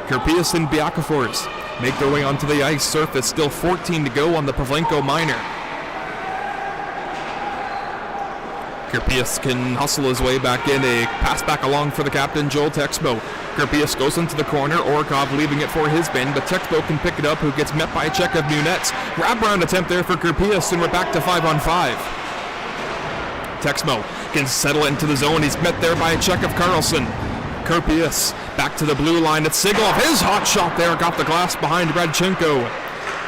Kerpius and Biakafors make their way onto the ice surface. Still 14 to go on the Pavlenko minor. Kerpius can hustle his way back in. A pass back along for the captain, Joel Texmo. Kerpius goes into the corner. Orkov leaving it for his man, but Texmo can pick it up, who gets met by a check of Nunez. Grab round attempt there for Kerpius, and we're back to 5-on-5. Texmo can settle it into the zone. He's met there by a check of Carlson. Kerpius back to the blue line. It's Sigolov. His hot shot there got the glass behind Radchenko.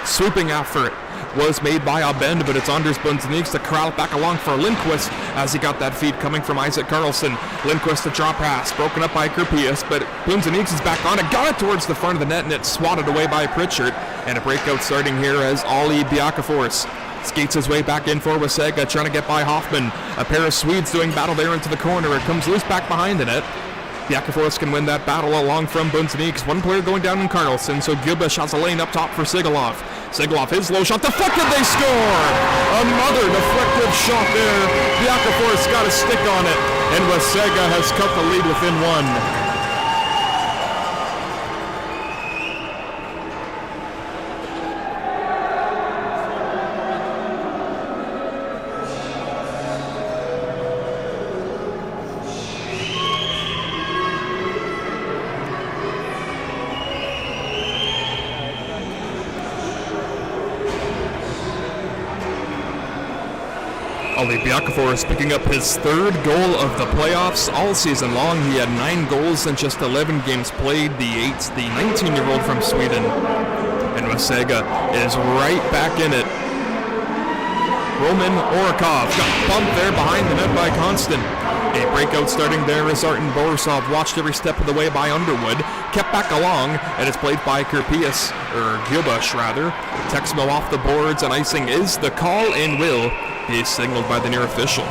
Swooping after it was made by Abend, but it's Anders Bunzeniks to corral it back along for Lindquist as he got that feed coming from Isaac Carlson. Lindquist a drop pass, broken up by Kerpius, but Bunzeniks is back on it, got it towards the front of the net, and it's swatted away by Pritchard. And a breakout starting here as Ollie Biakafors skates his way back in for Wasaga, trying to get by Hoffman. A pair of Swedes doing battle there into the corner. It comes loose back behind the net. Biakafors can win that battle along from Bunzeniks. One player going down in Carlson, so Gilbish has a lane up top for Sigolov. Sigolov, his low shot, deflected, they score! Another deflective shot there. Biakafors got a stick on it, and Wasaga has cut the lead within one. Ollie Biakafors picking up his third goal of the playoffs all season long. He had 9 goals in just 11 games played. The 19-year-old from Sweden. And Wasaga is right back in it. Roman Orkov got bumped there behind the net by Constant. A breakout starting there as Artem Borisov watched every step of the way by Underwood. Kept back along, and it's played by Kerpius, or Gilbush rather. Texmo off the boards, and icing is the call and will be signaled by the near official.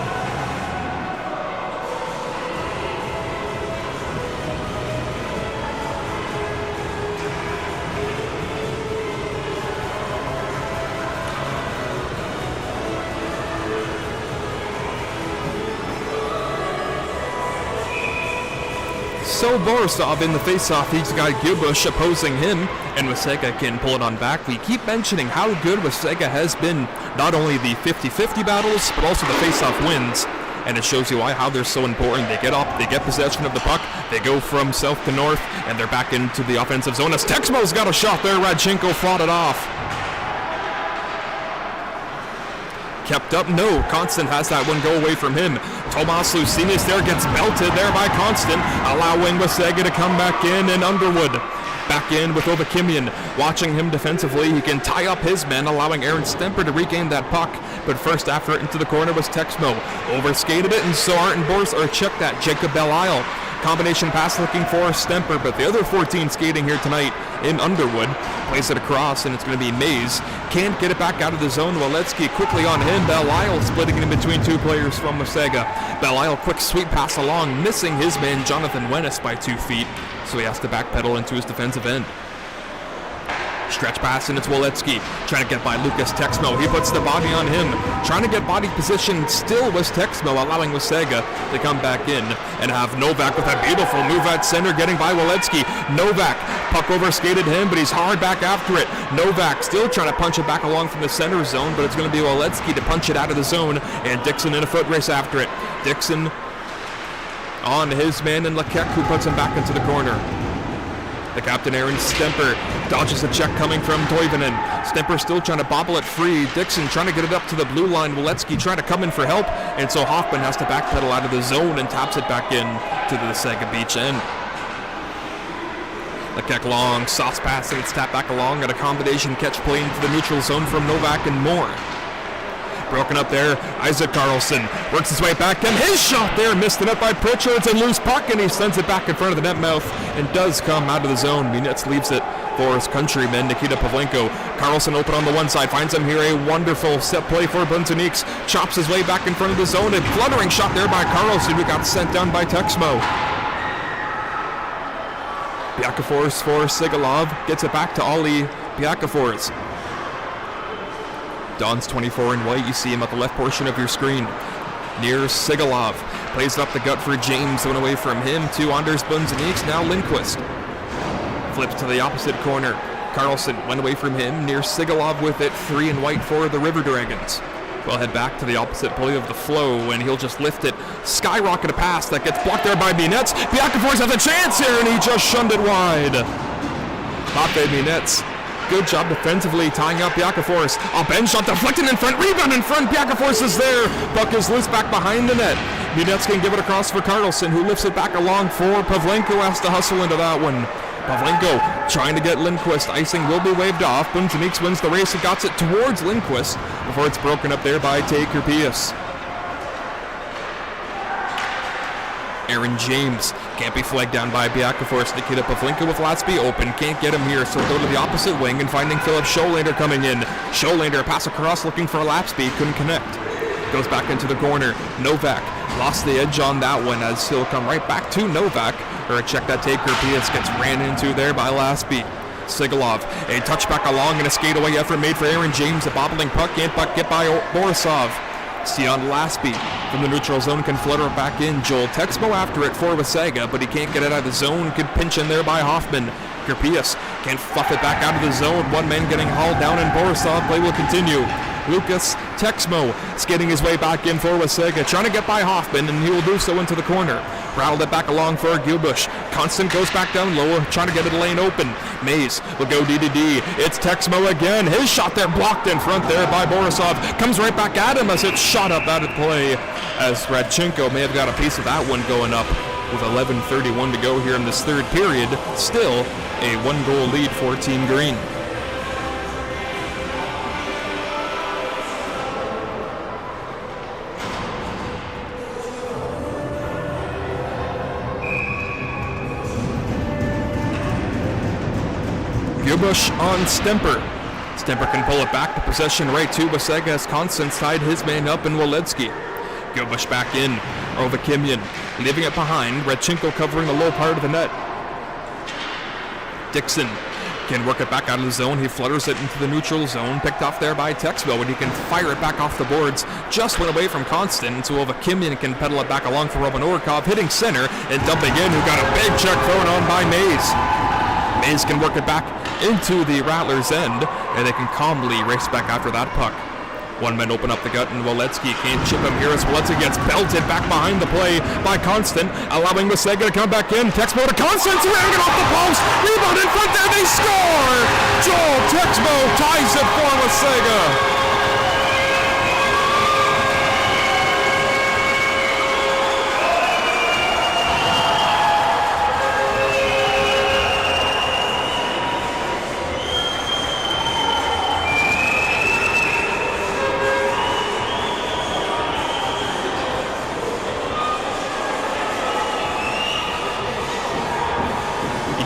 So Borisov in the face-off, he's got Gilbush opposing him, and Wasaga can pull it on back. We keep mentioning how good Wasaga has been, not only the 50-50 battles, but also the face-off wins, and it shows you why, how they're so important. They get up, they get possession of the puck, they go from south to north, and they're back into the offensive zone. As Texmo's got a shot there, Radchenko fought it off. Kept up, no, Constant has that one go away from him. Tomas Lucinis there gets belted there by Constant, allowing Wasaga to come back in, and Underwood back in with Ovakimian. Watching him defensively, he can tie up his men, allowing Aaron Stemper to regain that puck. But first after it into the corner was Texmo. Overskated it, and so Arten Boris or checked that. Jacob Belisle. Combination pass looking for Stemper, but the other 14 skating here tonight in Underwood plays it across, and it's going to be Mays. Can't get it back out of the zone. Waletsky quickly on him. Belisle splitting it in between 2 players from Wasaga. Belisle quick sweep pass along, missing his man Jonathan Wennis by 2 feet, so he has to backpedal into his defensive end. Stretch pass, and it's Waletsky trying to get by Lucas Texmo. He puts the body on him. Trying to get body position still was Texmo, allowing Wasaga to come back in and have Novak with a beautiful move at center, getting by Waletsky. Novak, puck over skated him, but he's hard back after it. Novak still trying to punch it back along from the center zone, but it's going to be Waletsky to punch it out of the zone, and Dixon in a foot race after it. Dixon on his man, and Lekek, who puts him back into the corner. The captain, Aaron Stemper, dodges a check coming from Toivonen. Stemper still trying to bobble it free. Dixon trying to get it up to the blue line. Waletsky trying to come in for help, and so Hoffman has to backpedal out of the zone and taps it back in to the Wasaga Beach end. Lekek long, sauce pass, and it's tapped back along at a combination catch play into the neutral zone from Novak and Moore. Broken up there, Isaac Carlson works his way back, and his shot there missed the net by Pritchard. It's a loose puck, and he sends it back in front of the net mouth and does come out of the zone. Munetz leaves it for his countryman, Nikita Pavlenko. Carlson open on the one side, finds him here. A wonderful set play for Bunzeniks. Chops his way back in front of the zone. A fluttering shot there by Carlson, who got sent down by Texmo. Biakafors for Sigolov. Gets it back to Ollie Biakafors. Don's 24 in white. You see him at the left portion of your screen. Near Sigolov. Plays it up the gut for James. Went away from him to Anders Bunzeniks. Now Lindquist. Flips to the opposite corner. Carlson went away from him. Near Sigolov with it. 3 in white for the River Dragons. We'll head back to the opposite pulley of the flow, and he'll just lift it. Skyrocket a pass that gets blocked there by Minetz. Biakafors has a chance here, and he just shunned it wide. Matvei Minetz, good job defensively tying up Biakafors. A bend shot deflected in front, rebound in front. Biakafors is there. Puck is loose back behind the net. Minetz can give it across for Carlson, who lifts it back along for Pavlenko. Has to hustle into that one. Pavlenko trying to get Lindquist. Icing will be waved off. Bunzeniks wins the race and got it towards Lindquist before it's broken up there by Taker Pius. Aaron James can't be flagged down by Biakafors. Nikita Pavlenko with Latsby open. Can't get him here, so go to the opposite wing and finding Philip Scholander coming in. Scholander pass across looking for Latsby. Couldn't connect. Goes back into the corner. Novak lost the edge on that one as he'll come right back to Novak. Or a check that Taker Pius gets ran into there by Latsby. Sigalov, a touchback along and a skateaway effort made for Aaron James. A bobbling puck can't get by Borisov. Sion Latsby from the neutral zone can flutter it back in. Joel Texmo after it for Wasaga, but he can't get it out of the zone. Good pinch in there by Hoffman. Kerpius can't fluff it back out of the zone. One man getting hauled down, and Borisov play will continue. Lucas Texmo skating his way back in for Wasaga, trying to get by Hoffman, and he will do so into the corner. Rattled it back along for Gilbush. Constant goes back down low, trying to get the lane open. Mays will go D-to-D. It's Texmo again. His shot there blocked in front there by Borisov. Comes right back at him as it's shot up out of play, as Radchenko may have got a piece of that one going up with 11:31 to go here in this third period. Still a 1-goal lead for Team Green. Gilbush on Stemper. Stemper can pull it back. The possession right to Wasaga as Constance tied his man up in Walensky. Gilbush back in. Ovakimian leaving it behind. Radchenko covering the low part of the net. Dixon can work it back out of the zone. He flutters it into the neutral zone. Picked off there by Texmo, and he can fire it back off the boards. Just went away from Constant, so Ovakimian can pedal it back along for Robin Orkov, hitting center and dumping in, who got a big check thrown on by Mays. Mays can work it back into the Rattlers' end, and they can calmly race back after that puck. One man open up the gut, and Walensky can't chip him here as Walensky gets belted back behind the play by Constant, allowing Wasaga to come back in. Texmo to Constant, ramming it off the post. Rebound in front there, they score! Joel Texmo ties it for Wasaga.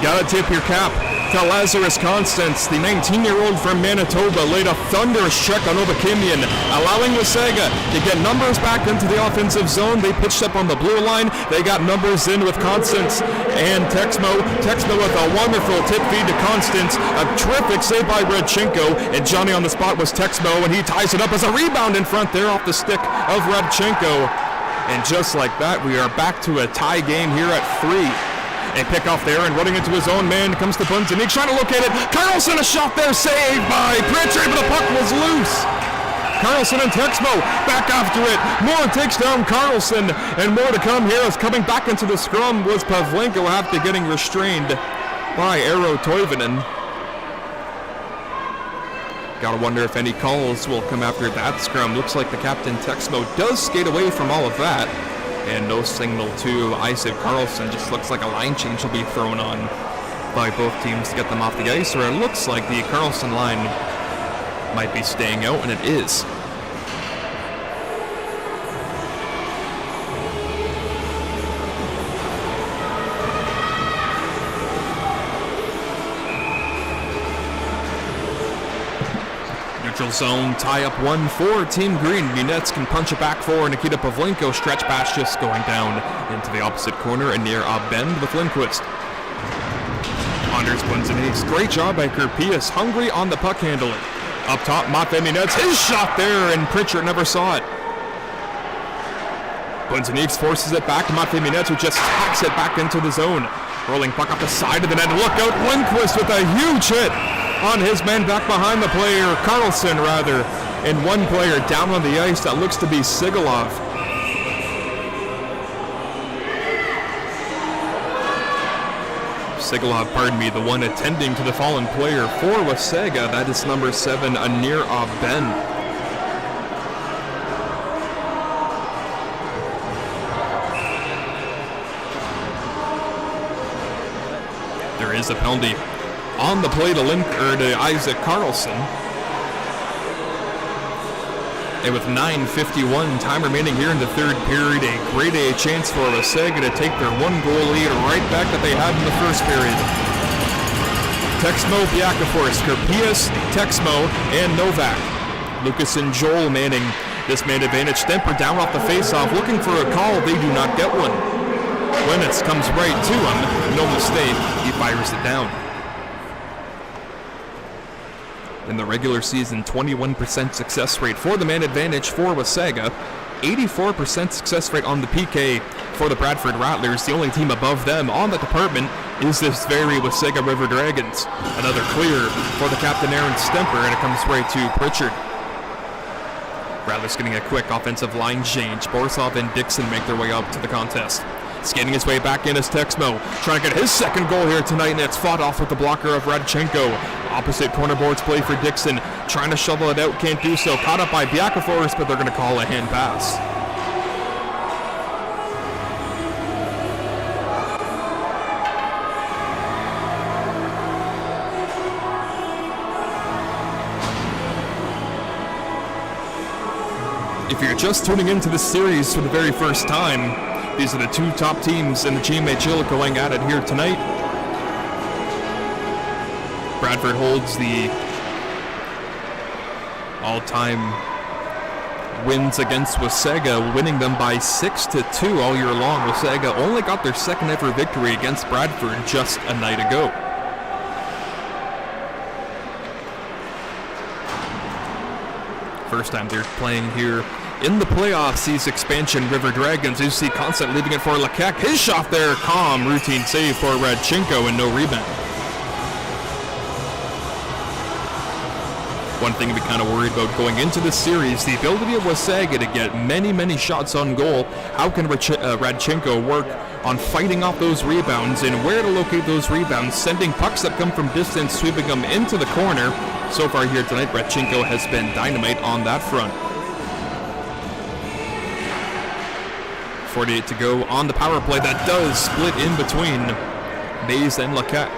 Gotta tip your cap to Lazarus Constance. The 19-year-old from Manitoba laid a thunderous check on Ovakimian, allowing Wasaga to get numbers back into the offensive zone. They pitched up on the blue line. They got numbers in with Constance and Texmo. Texmo with a wonderful tip feed to Constance. A terrific save by Radchenko, and Johnny on the spot was Texmo, and he ties it up as a rebound in front there off the stick of Radchenko. And just like that, we are back to a tie game here at 3. A pick off there, and running into his own man comes to Bunzeniks, trying to locate it. Carlson, a shot there, saved by Pritchard, but the puck was loose. Carlson and Texmo back after it. Moore takes down Carlson, and more to come here as coming back into the scrum was Pavlenko after getting restrained by Eero Toivonen. Gotta wonder if any calls will come after that scrum. Looks like the captain Texmo does skate away from all of that. And no signal to Isaac Carlson. Just looks like a line change will be thrown on by both teams to get them off the ice, or it looks like the Carlson line might be staying out, and it is. Zone tie up 1 for Team Green. Minetz can punch it back for Nikita Pavlenko. Stretch pass just going down into the opposite corner and near a bend with Lindquist. Anders Bunzeniks. Great job by Kerpius. Hungry on the puck handling. Up top, Matvei Minetz. His shot there, and Pritchard never saw it. Bunzeniks forces it back to Matvei Minetz, who just hacks it back into the zone. Rolling puck up the side of the net. Look out, Lindquist with a huge hit on his man back behind the player, Carlson rather. and one player down on the ice. That looks to be Sigalov. Sigalov, pardon me, the one attending to the fallen player for Wasaga. That is number 7, Anir Aben. There is a penalty on the play to Isaac Carlson. And with 9:51 time remaining here in the third period, a great A chance for Wasaga to take their 1-goal lead right back that they had in the first period. Texmo, Biakafors, Kerpias, Texmo, and Novak. Lucas and Joel manning this man advantage. Stemper down off the faceoff, looking for a call. They do not get one. Lenitz comes right to him. No mistake. He fires it down. In the regular season, 21% success rate for the man advantage for Wasaga. 84% success rate on the PK for the Bradford Rattlers. The only team above them on the department is this very Wasaga River Dragons. Another clear for the captain Aaron Stemper, and it comes right to Pritchard. Rattlers getting a quick offensive line change. Borisov and Dixon make their way up to the contest. Skating his way back in is Texmo, trying to get his second goal here tonight, and it's fought off with the blocker of Radchenko. Opposite corner boards play for Dixon, trying to shovel it out, can't do so. Caught up by Biakafors, but they're going to call a hand pass. If you're just tuning into this series for the very first time, these are the two top teams in the GMHL going at it here tonight. Bradford holds the all-time wins against Wasaga, winning them by 6-2 all year long. Wasaga only got their second ever victory against Bradford just a night ago. First time they're playing here in the playoffs, these expansion River Dragons. You see Constant leaving it for Lekek. His shot there, calm, routine save for Radchenko, and no rebound. One thing to be kind of worried about going into this series, the ability of Wasaga to get many shots on goal. How can Radchenko work on fighting off those rebounds and where to locate those rebounds, sending pucks that come from distance, sweeping them into the corner. So far here tonight, Radchenko has been dynamite on that front. 48 to go on the power play. That does split in between Mays and Laquette.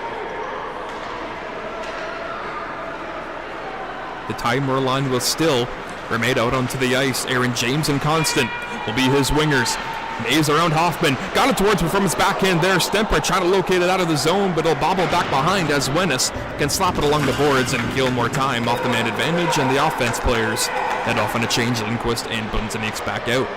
The timer line will still remain out onto the ice. Aaron James and Constant will be his wingers. Mays around Hoffman. Got it towards him from his backhand there. Stemper trying to locate it out of the zone, but it'll bobble back behind as Wennis can slap it along the boards and kill more time off the man advantage, and the offense players head off on a change. Lindquist and Bunzeniks back out.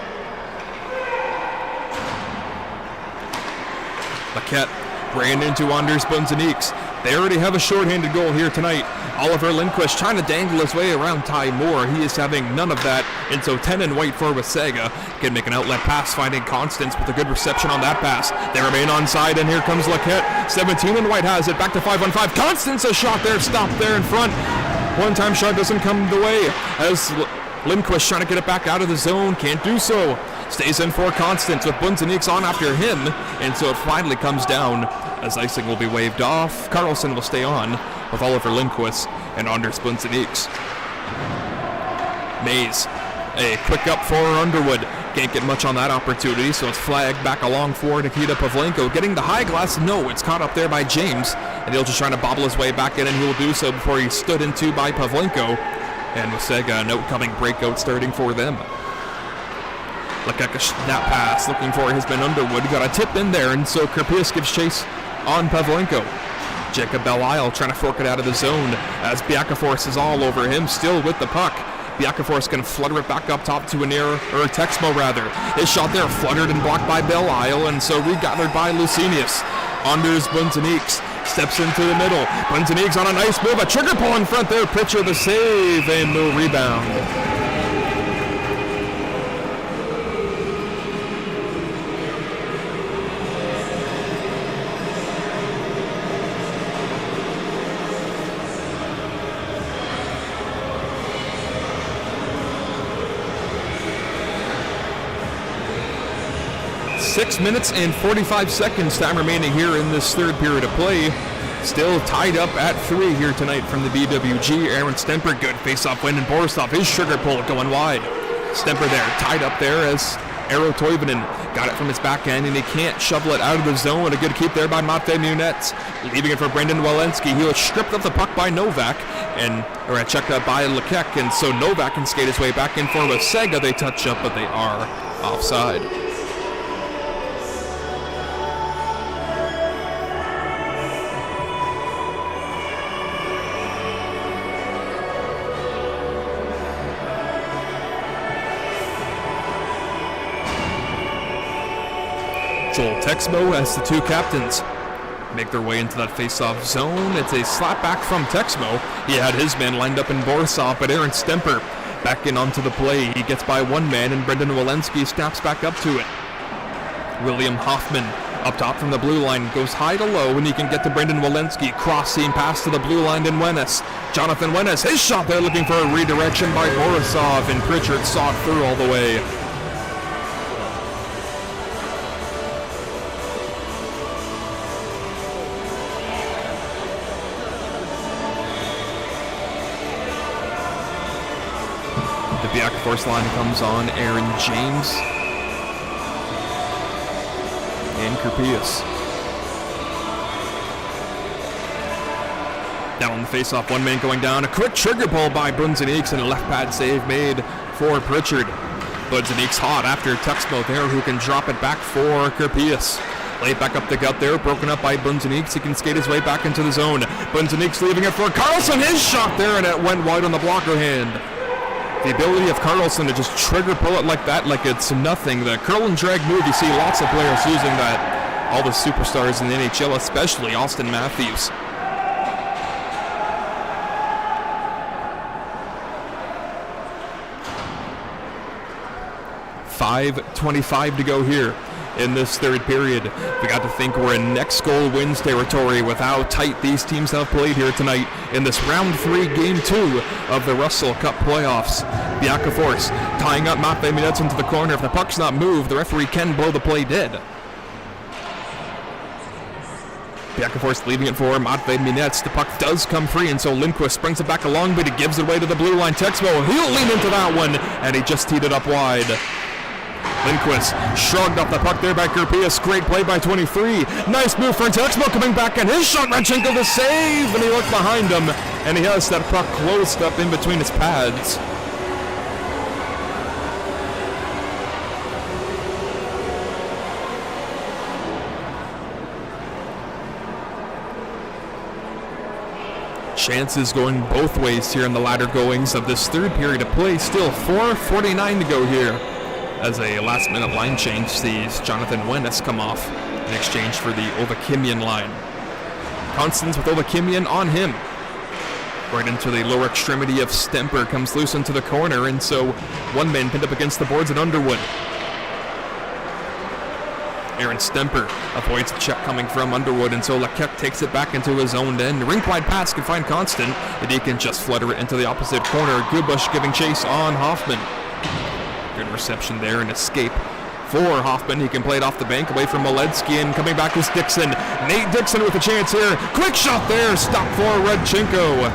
Laquette ran into Anders Bunzeniks. They already have a shorthanded goal here tonight. Oliver Lindquist trying to dangle his way around Ty Moore. He is having none of that, and so 10 and white for Wasaga can make an outlet pass, finding Constance with a good reception on that pass. They remain onside, and here comes Laquette. 17 and white has it, back to 5-on-5. Constance, a shot there, stopped there in front. One-time shot doesn't come the way as Lindquist trying to get it back out of the zone, can't do so. Stays in for Constance with Bunzeniks on after him, and so it finally comes down as icing will be waved off. Carlson will stay on with Oliver Lindquist and Anders Bunzeniks. Mays, a quick up for Underwood. Can't get much on that opportunity, so it's flagged back along for Nikita Pavlenko. Getting the high glass, no, it's caught up there by James, and he'll just trying to bobble his way back in, and he will do so before he's stood into by Pavlenko. And Wasaga, an outcoming breakout starting for them. Lekek, a snap pass looking for has been Underwood. Got a tip in there, and so Kerpias gives chase on Pavlenko. Jacob Belisle trying to fork it out of the zone as Biakafors is all over him, still with the puck. Biakafors can flutter it back up top to Texmo rather. His shot there fluttered and blocked by Belisle, and so regathered by Lucenius. Anders Bunzeniks steps into the middle. Bunzeniks on a nice move, a trigger pull in front there. Pritchard the save and no rebound. 6 minutes and 45 seconds time remaining here in this third period of play. Still tied up at 3 here tonight from the BWG. Aaron Stemper, good face-off win, and Borisov, his sugar pull going wide. Stemper there, tied up there as Eero Toivonen got it from his back end, and he can't shovel it out of the zone. A good keep there by Matvei Munets, leaving it for Brendan Walensky. He was stripped of the puck by Novak, or checked out by Lekek, and so Novak can skate his way back in for Wasaga. They touch up, but they are offside. Joel Texmo as the two captains make their way into that face-off zone. It's a slap back from Texmo. He had his man lined up in Borisov, but Aaron Stemper back in onto the play. He gets by one man, and Brendan Walensky snaps back up to it. William Hoffman up top from the blue line goes high to low, and he can get to Brendan Walensky. Cross-seam pass to the blue line in Wenis. Jonathan Wenis, his shot there, looking for a redirection by Borisov, and Pritchard saw it through all the way. The back force line comes on Aaron James and Kerpius. Down the face-off, one man going down. A quick trigger pull by Bunzeniks and a left pad save made for Pritchard. Bunzeniks hot after Texmo there, who can drop it back for Kerpius. Laid back up the gut there, broken up by Bunzeniks. He can skate his way back into the zone. Bunzeniks leaving it for Carlson. His shot there, and it went wide on the blocker hand. The ability of Carlson to just trigger pull it like that, like it's nothing. The curl and drag move, you see lots of players using that. All the superstars in the NHL, especially Austin Matthews. .5:25 to go here in this third period. We got to think we're in next goal wins territory with how tight these teams have played here tonight in this round 3, game 2 of the Russell Cup playoffs. Biaka Force tying up Matvei Munets into the corner. If the puck's not moved, the referee can blow the play dead. Biaka Force leaving it for Matvei Munets. The puck does come free, and so Lindquist brings it back along, but he gives it away to the blue line. Texmo, he'll lean into that one, and he just teed it up wide. Lindquist shrugged off the puck there by Kerpius. Great play by 23. Nice move for Texmo coming back, and his shot, Radchenko the save, and he looked behind him, and he has that puck closed up in between his pads. Chances going both ways here in the latter goings of this third period of play. Still 4:49 to go here. As a last-minute line change sees Jonathan Wenis come off in exchange for the Ovakimian line. Constance with Ovakimian on him. Right into the lower extremity of Stemper, comes loose into the corner, and so one man pinned up against the boards at Underwood. Aaron Stemper avoids the check coming from Underwood, and so Lekek takes it back into his own end. Rink-wide pass can find Constant, and he can just flutter it into the opposite corner. Gubush giving chase on Hoffman. Good reception there and escape for Hoffman. He can play it off the bank away from Moledzki, and coming back is Dixon. Nate Dixon with a chance here. Quick shot there. Stop for Radchenko.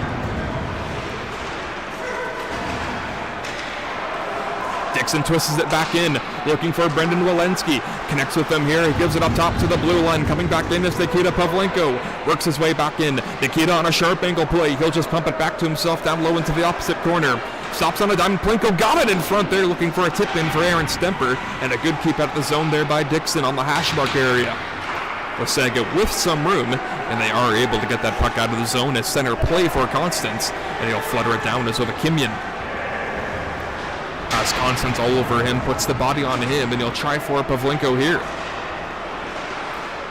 Dixon twists it back in, looking for Brendan Walensky. Connects with them here. He gives it up top to the blue line. Coming back in is Nikita Pavlenko. Works his way back in. Nikita on a sharp angle play. He'll just pump it back to himself down low into the opposite corner. Stops on a diamond. Plinko got it in front there, looking for a tip in for Aaron Stemper, and a good keep out of the zone there by Dixon on the hash mark area. Wasaga with some room, and they are able to get that puck out of the zone as center play for Constance, and he'll flutter it down as Ovakimian. As Constance all over him, puts the body on him, and he'll try for Pavlenko here.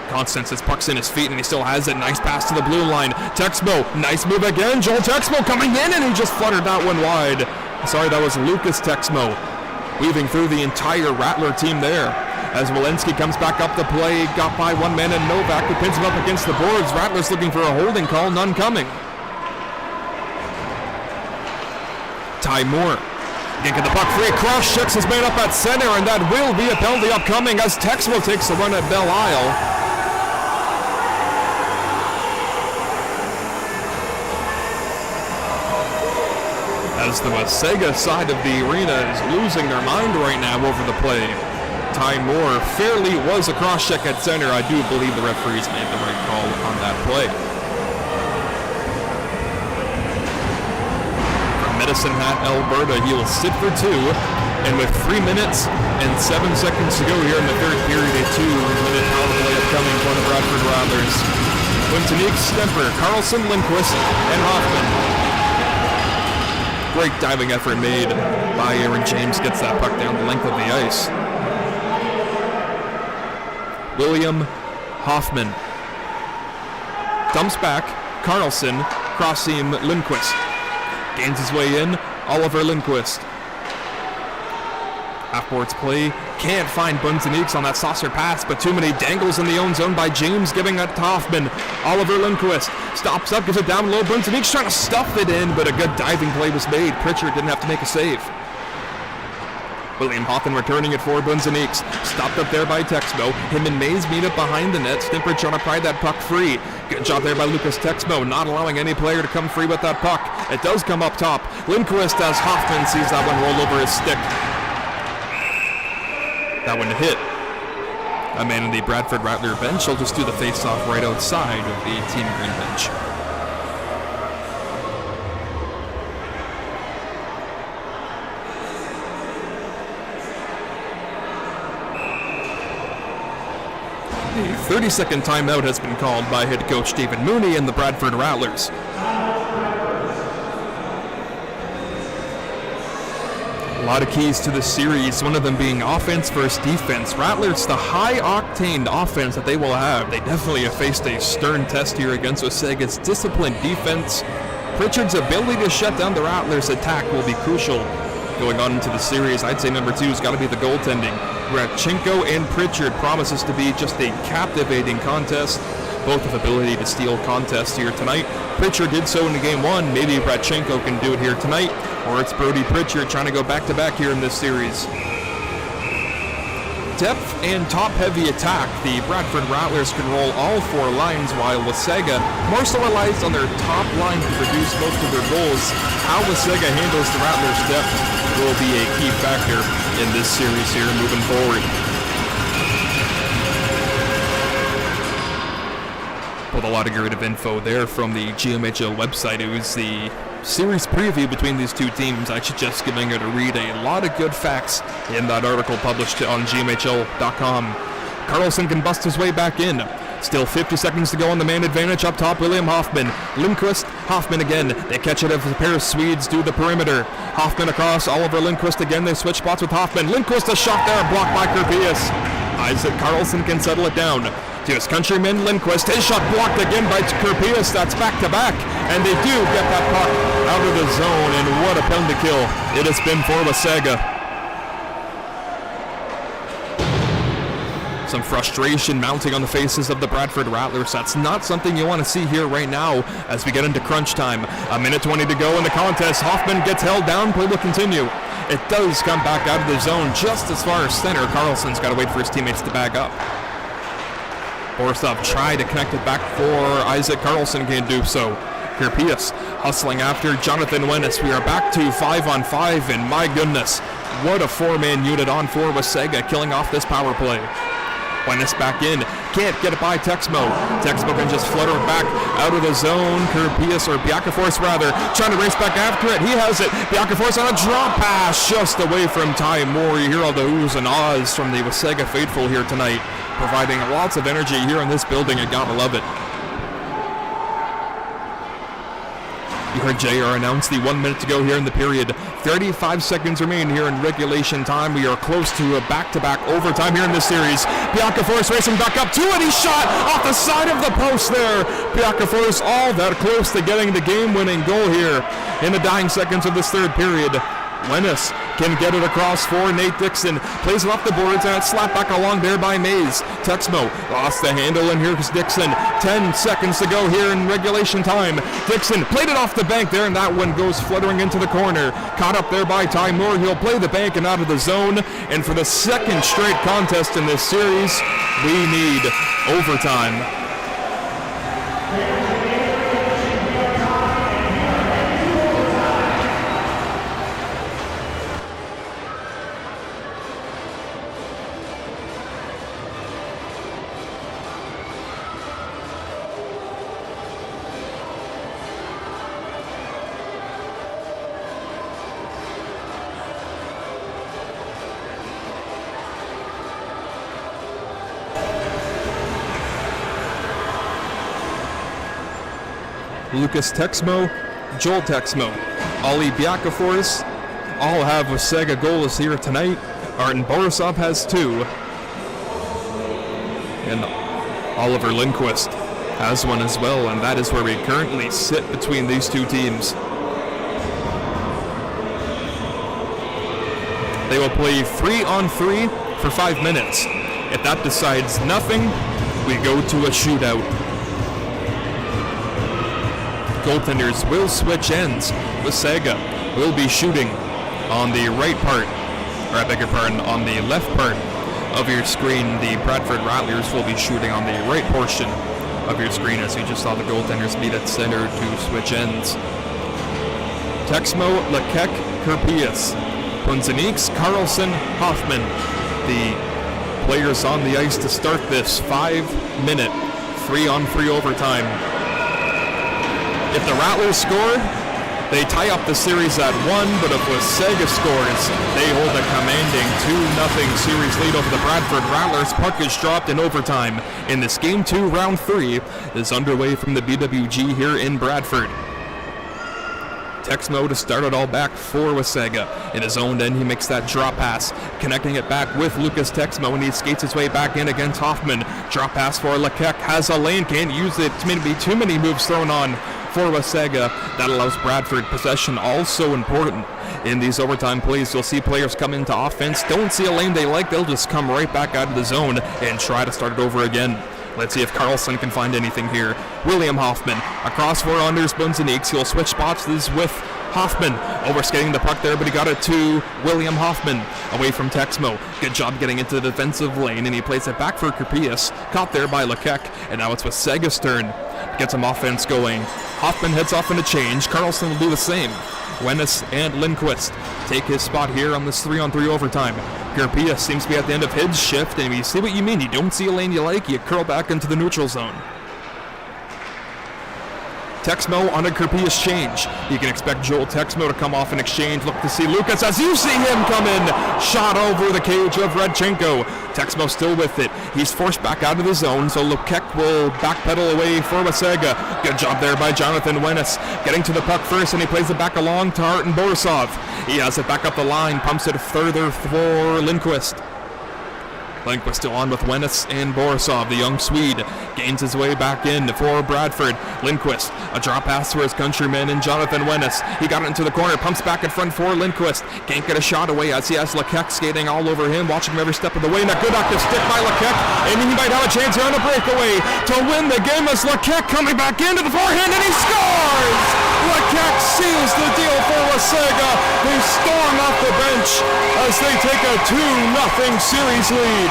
Constance, his puck's in his feet, and he still has it. Nice pass to the blue line. Texmo, nice move again. Joel Texmo coming in, and he just fluttered that one wide. Sorry, that was Lucas Texmo, weaving through the entire Rattler team there. As Walensky comes back up the play, got by one man in Novak, who pins him up against the boards. Rattlers looking for a holding call, none coming. Ty Moore Can't get the puck free. Cross checks is made up at center, and that will be a penalty upcoming as Texmo takes the run at Belle Isle. As the Wasaga side of the arena is losing their mind right now over the play. Ty Moore fairly was a cross check at center. I do believe the referees made the right call on that play. Medicine Hat, Alberta, he will sit for 2, and with 3 minutes and 7 seconds to go here in the third period, a 2-minute power play upcoming for the Bradford Rattlers. Quintanique, Stemper, Carlson, Lindquist, and Hoffman. Great diving effort made by Aaron James, gets that puck down the length of the ice. William Hoffman dumps back, Carlson, cross seam, Lindquist. Gains his way in, Oliver Lindquist. Half-boards play, can't find Bunzaniques on that saucer pass, but too many dangles in the own zone by James, giving it to Hoffman. Oliver Lindquist stops up, gives it down low. Bunzaniques trying to stuff it in, but a good diving play was made. Pritchard didn't have to make a save. William Hoffman returning it for Bunzaniques. Stopped up there by Texmo. Him and Mays meet up behind the net. Stimper trying to pry that puck free. Good job there by Lucas Texmo, not allowing any player to come free with that puck. It does come up top. Lindquist as Hoffman sees that one roll over his stick. That one hit a man in the Bradford Rattler bench. He'll just do the face-off right outside of the Team Green bench. A 30-second timeout has been called by head coach Stephen Mooney and the Bradford Rattlers. A lot of keys to the series, one of them being offense versus defense. Rattlers, the high-octane offense that they will have. They definitely have faced a stern test here against Wasaga's disciplined defense. Pritchard's ability to shut down the Rattlers' attack will be crucial going on into the series. I'd say number 2 has got to be the goaltending. Radchenko and Pritchard promises to be just a captivating contest. Both have ability to steal contests here tonight. Pritchard did so in game 1. Maybe Radchenko can do it here tonight, or it's Brody Pritchard trying to go back-to-back here in this series. Depth and top-heavy attack. The Bradford Rattlers can roll all 4 lines, while Wasaga more so relies on their top line to produce most of their goals. How Wasaga handles the Rattlers' depth will be a key factor in this series here moving forward. Pulled a lot of great info there from the GMHL website. It was the series preview between these two teams. I suggest giving it a read. A lot of good facts in that article published on GMHL.com. Carlson can bust his way back in. Still 50 seconds to go on the man advantage up top. William Hoffman. Lindquist, Hoffman again. They catch it as a pair of Swedes do the perimeter. Hoffman across, Oliver Lindquist again. They switch spots with Hoffman. Lindquist a shot there, blocked by Kerpius. Isaac Carlson can settle it down. To his countryman Lindquist. His shot blocked again by Kerpius. That's back-to-back. And they do get that puck out of the zone. And what a penalty kill it has been for Wasaga. Some frustration mounting on the faces of the Bradford Rattlers. That's not something you want to see here right now as we get into crunch time. A minute 20 to go in the contest. Hoffman gets held down. Play will continue. It does come back out of the zone just as far as center. Carlson's got to wait for his teammates to back up. Borisov tried to connect it back for Isaac Carlson. Can't do so. Kerpius hustling after Jonathan Wennis. We are back to 5-on-5, and my goodness, what a 4-man unit on for Wasaga, killing off this power play. Wennis back in, can't get it by Texmo. Texmo can just flutter it back out of the zone. Kerpius, or Biakafors rather, trying to race back after it. He has it. Biakafors on a drop pass, just away from Ty Moore. You hear all the oohs and ahs from the Wasaga faithful here tonight, providing lots of energy here in this building. You gotta love it. You heard JR announce the 1 minute to go here in the period. 35 seconds remain here in regulation time. We are close to a back-to-back overtime here in this series. Biakafors racing back up to it. He shot off the side of the post there. Biakafors all that close to getting the game-winning goal here in the dying seconds of this third period. Wennis can get it across for Nate Dixon. Plays it off the boards and it's slapped back along there by Mays. Texmo lost the handle and here's Dixon. 10 seconds to go here in regulation time. Dixon played it off the bank there and that one goes fluttering into the corner. Caught up there by Ty Moore. He'll play the bank and out of the zone. And for the second straight contest in this series, we need overtime. Lucas Texmo, Joel Texmo, Ollie Biakafors, all have Wasaga goals here tonight. Arten Borisov has 2. And Oliver Lindquist has 1 as well, and that is where we currently sit between these two teams. They will play 3-on-3 for 5 minutes. If that decides nothing, we go to a shootout. Goaltenders will switch ends. Wasaga will be shooting on the right part, or I beg your pardon, on the left part of your screen. The Bradford Rattlers will be shooting on the right portion of your screen as you just saw the goaltenders meet at center to switch ends. Texmo, Lekek, Kerpius, Punzaniks, Carlson, Hoffman, the players on the ice to start this 5-minute 3-on-3 overtime. If the Rattlers score, they tie up the series at 1, but if Wasaga scores, they hold a commanding 2-0 series lead over the Bradford Rattlers. Puck is dropped in overtime, and this Game 2, Round 3 is underway from the BWG here in Bradford. Texmo to start it all back for Wasaga. In his own end, he makes that drop pass, connecting it back with Lucas Texmo, and he skates his way back in against Hoffman. Drop pass for Lekek, has a lane, can't use it. Maybe too many moves thrown on for Wasaga. That allows Bradford possession, also important in these overtime plays. You'll see players come into offense, don't see a lane they like, they'll just come right back out of the zone and try to start it over again. Let's see if Carlson can find anything here. William Hoffman across for Anders Bunzaniks. He'll switch spots with Hoffman. Overskating the puck there, but he got it to William Hoffman away from Texmo. Good job getting into the defensive lane, and he plays it back for Kerpius. Caught there by Lekek, and now it's Wasaga's turn to get some offense going. Hoffman heads off in a change. Carlson will do the same. Wennis and Lindquist take his spot here on this 3-on-3 overtime. Kerpius seems to be at the end of his shift, and you see what you mean. You don't see a lane you like, you curl back into the neutral zone. Texmo on a Kerpius change. You can expect Joel Texmo to come off in exchange. Look to see Lucas as you see him come in. Shot over the cage of Radchenko. Texmo still with it. He's forced back out of the zone, so Lekek will backpedal away for Wasaga. Good job there by Jonathan Wennis. Getting to the puck first, and he plays it back along to Arten Borisov. He has it back up the line, pumps it further for Lindquist. Lindquist still on with Wennis and Borisov. The young Swede gains his way back in for Bradford. Lindquist, a drop pass to his countryman and Jonathan Wennis. He got it into the corner, pumps back in front for Lindquist. Can't get a shot away as he has Lekek skating all over him, watching him every step of the way. And a good active stick by Lekek, and he might have a chance here on a breakaway to win the game as Lekek coming back into the forehand, and he scores! Lekek seals the deal for Wasaga. They storm off the bench as they take a 2-0 series lead.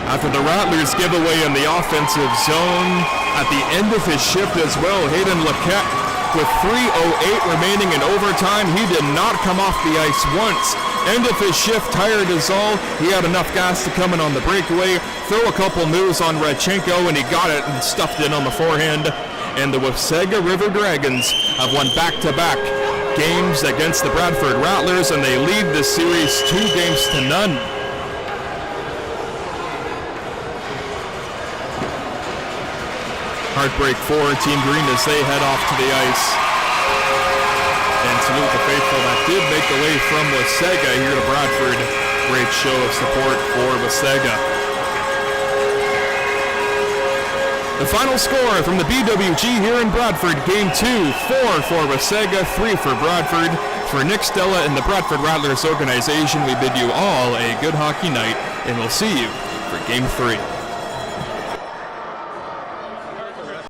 After the Rattlers give away in the offensive zone at the end of his shift as well, Hayden Lekek with 3:08 remaining in overtime. He did not come off the ice once. End of his shift, tired as all. He had enough gas to come in on the breakaway, throw a couple moves on Radchenko, and he got it and stuffed it on the forehand. And the Wasaga River Dragons have won back-to-back games against the Bradford Rattlers, and they lead the series 2-0. Heartbreak for Team Green as they head off to the ice. And salute the faithful that did make the way from Wasaga here to Bradford. Great show of support for Wasaga. The final score from the BWG here in Bradford, Game 2, 4 for Wasaga, 3 for Bradford. For Nick Stella and the Bradford Rattlers organization, we bid you all a good hockey night, and we'll see you for Game 3.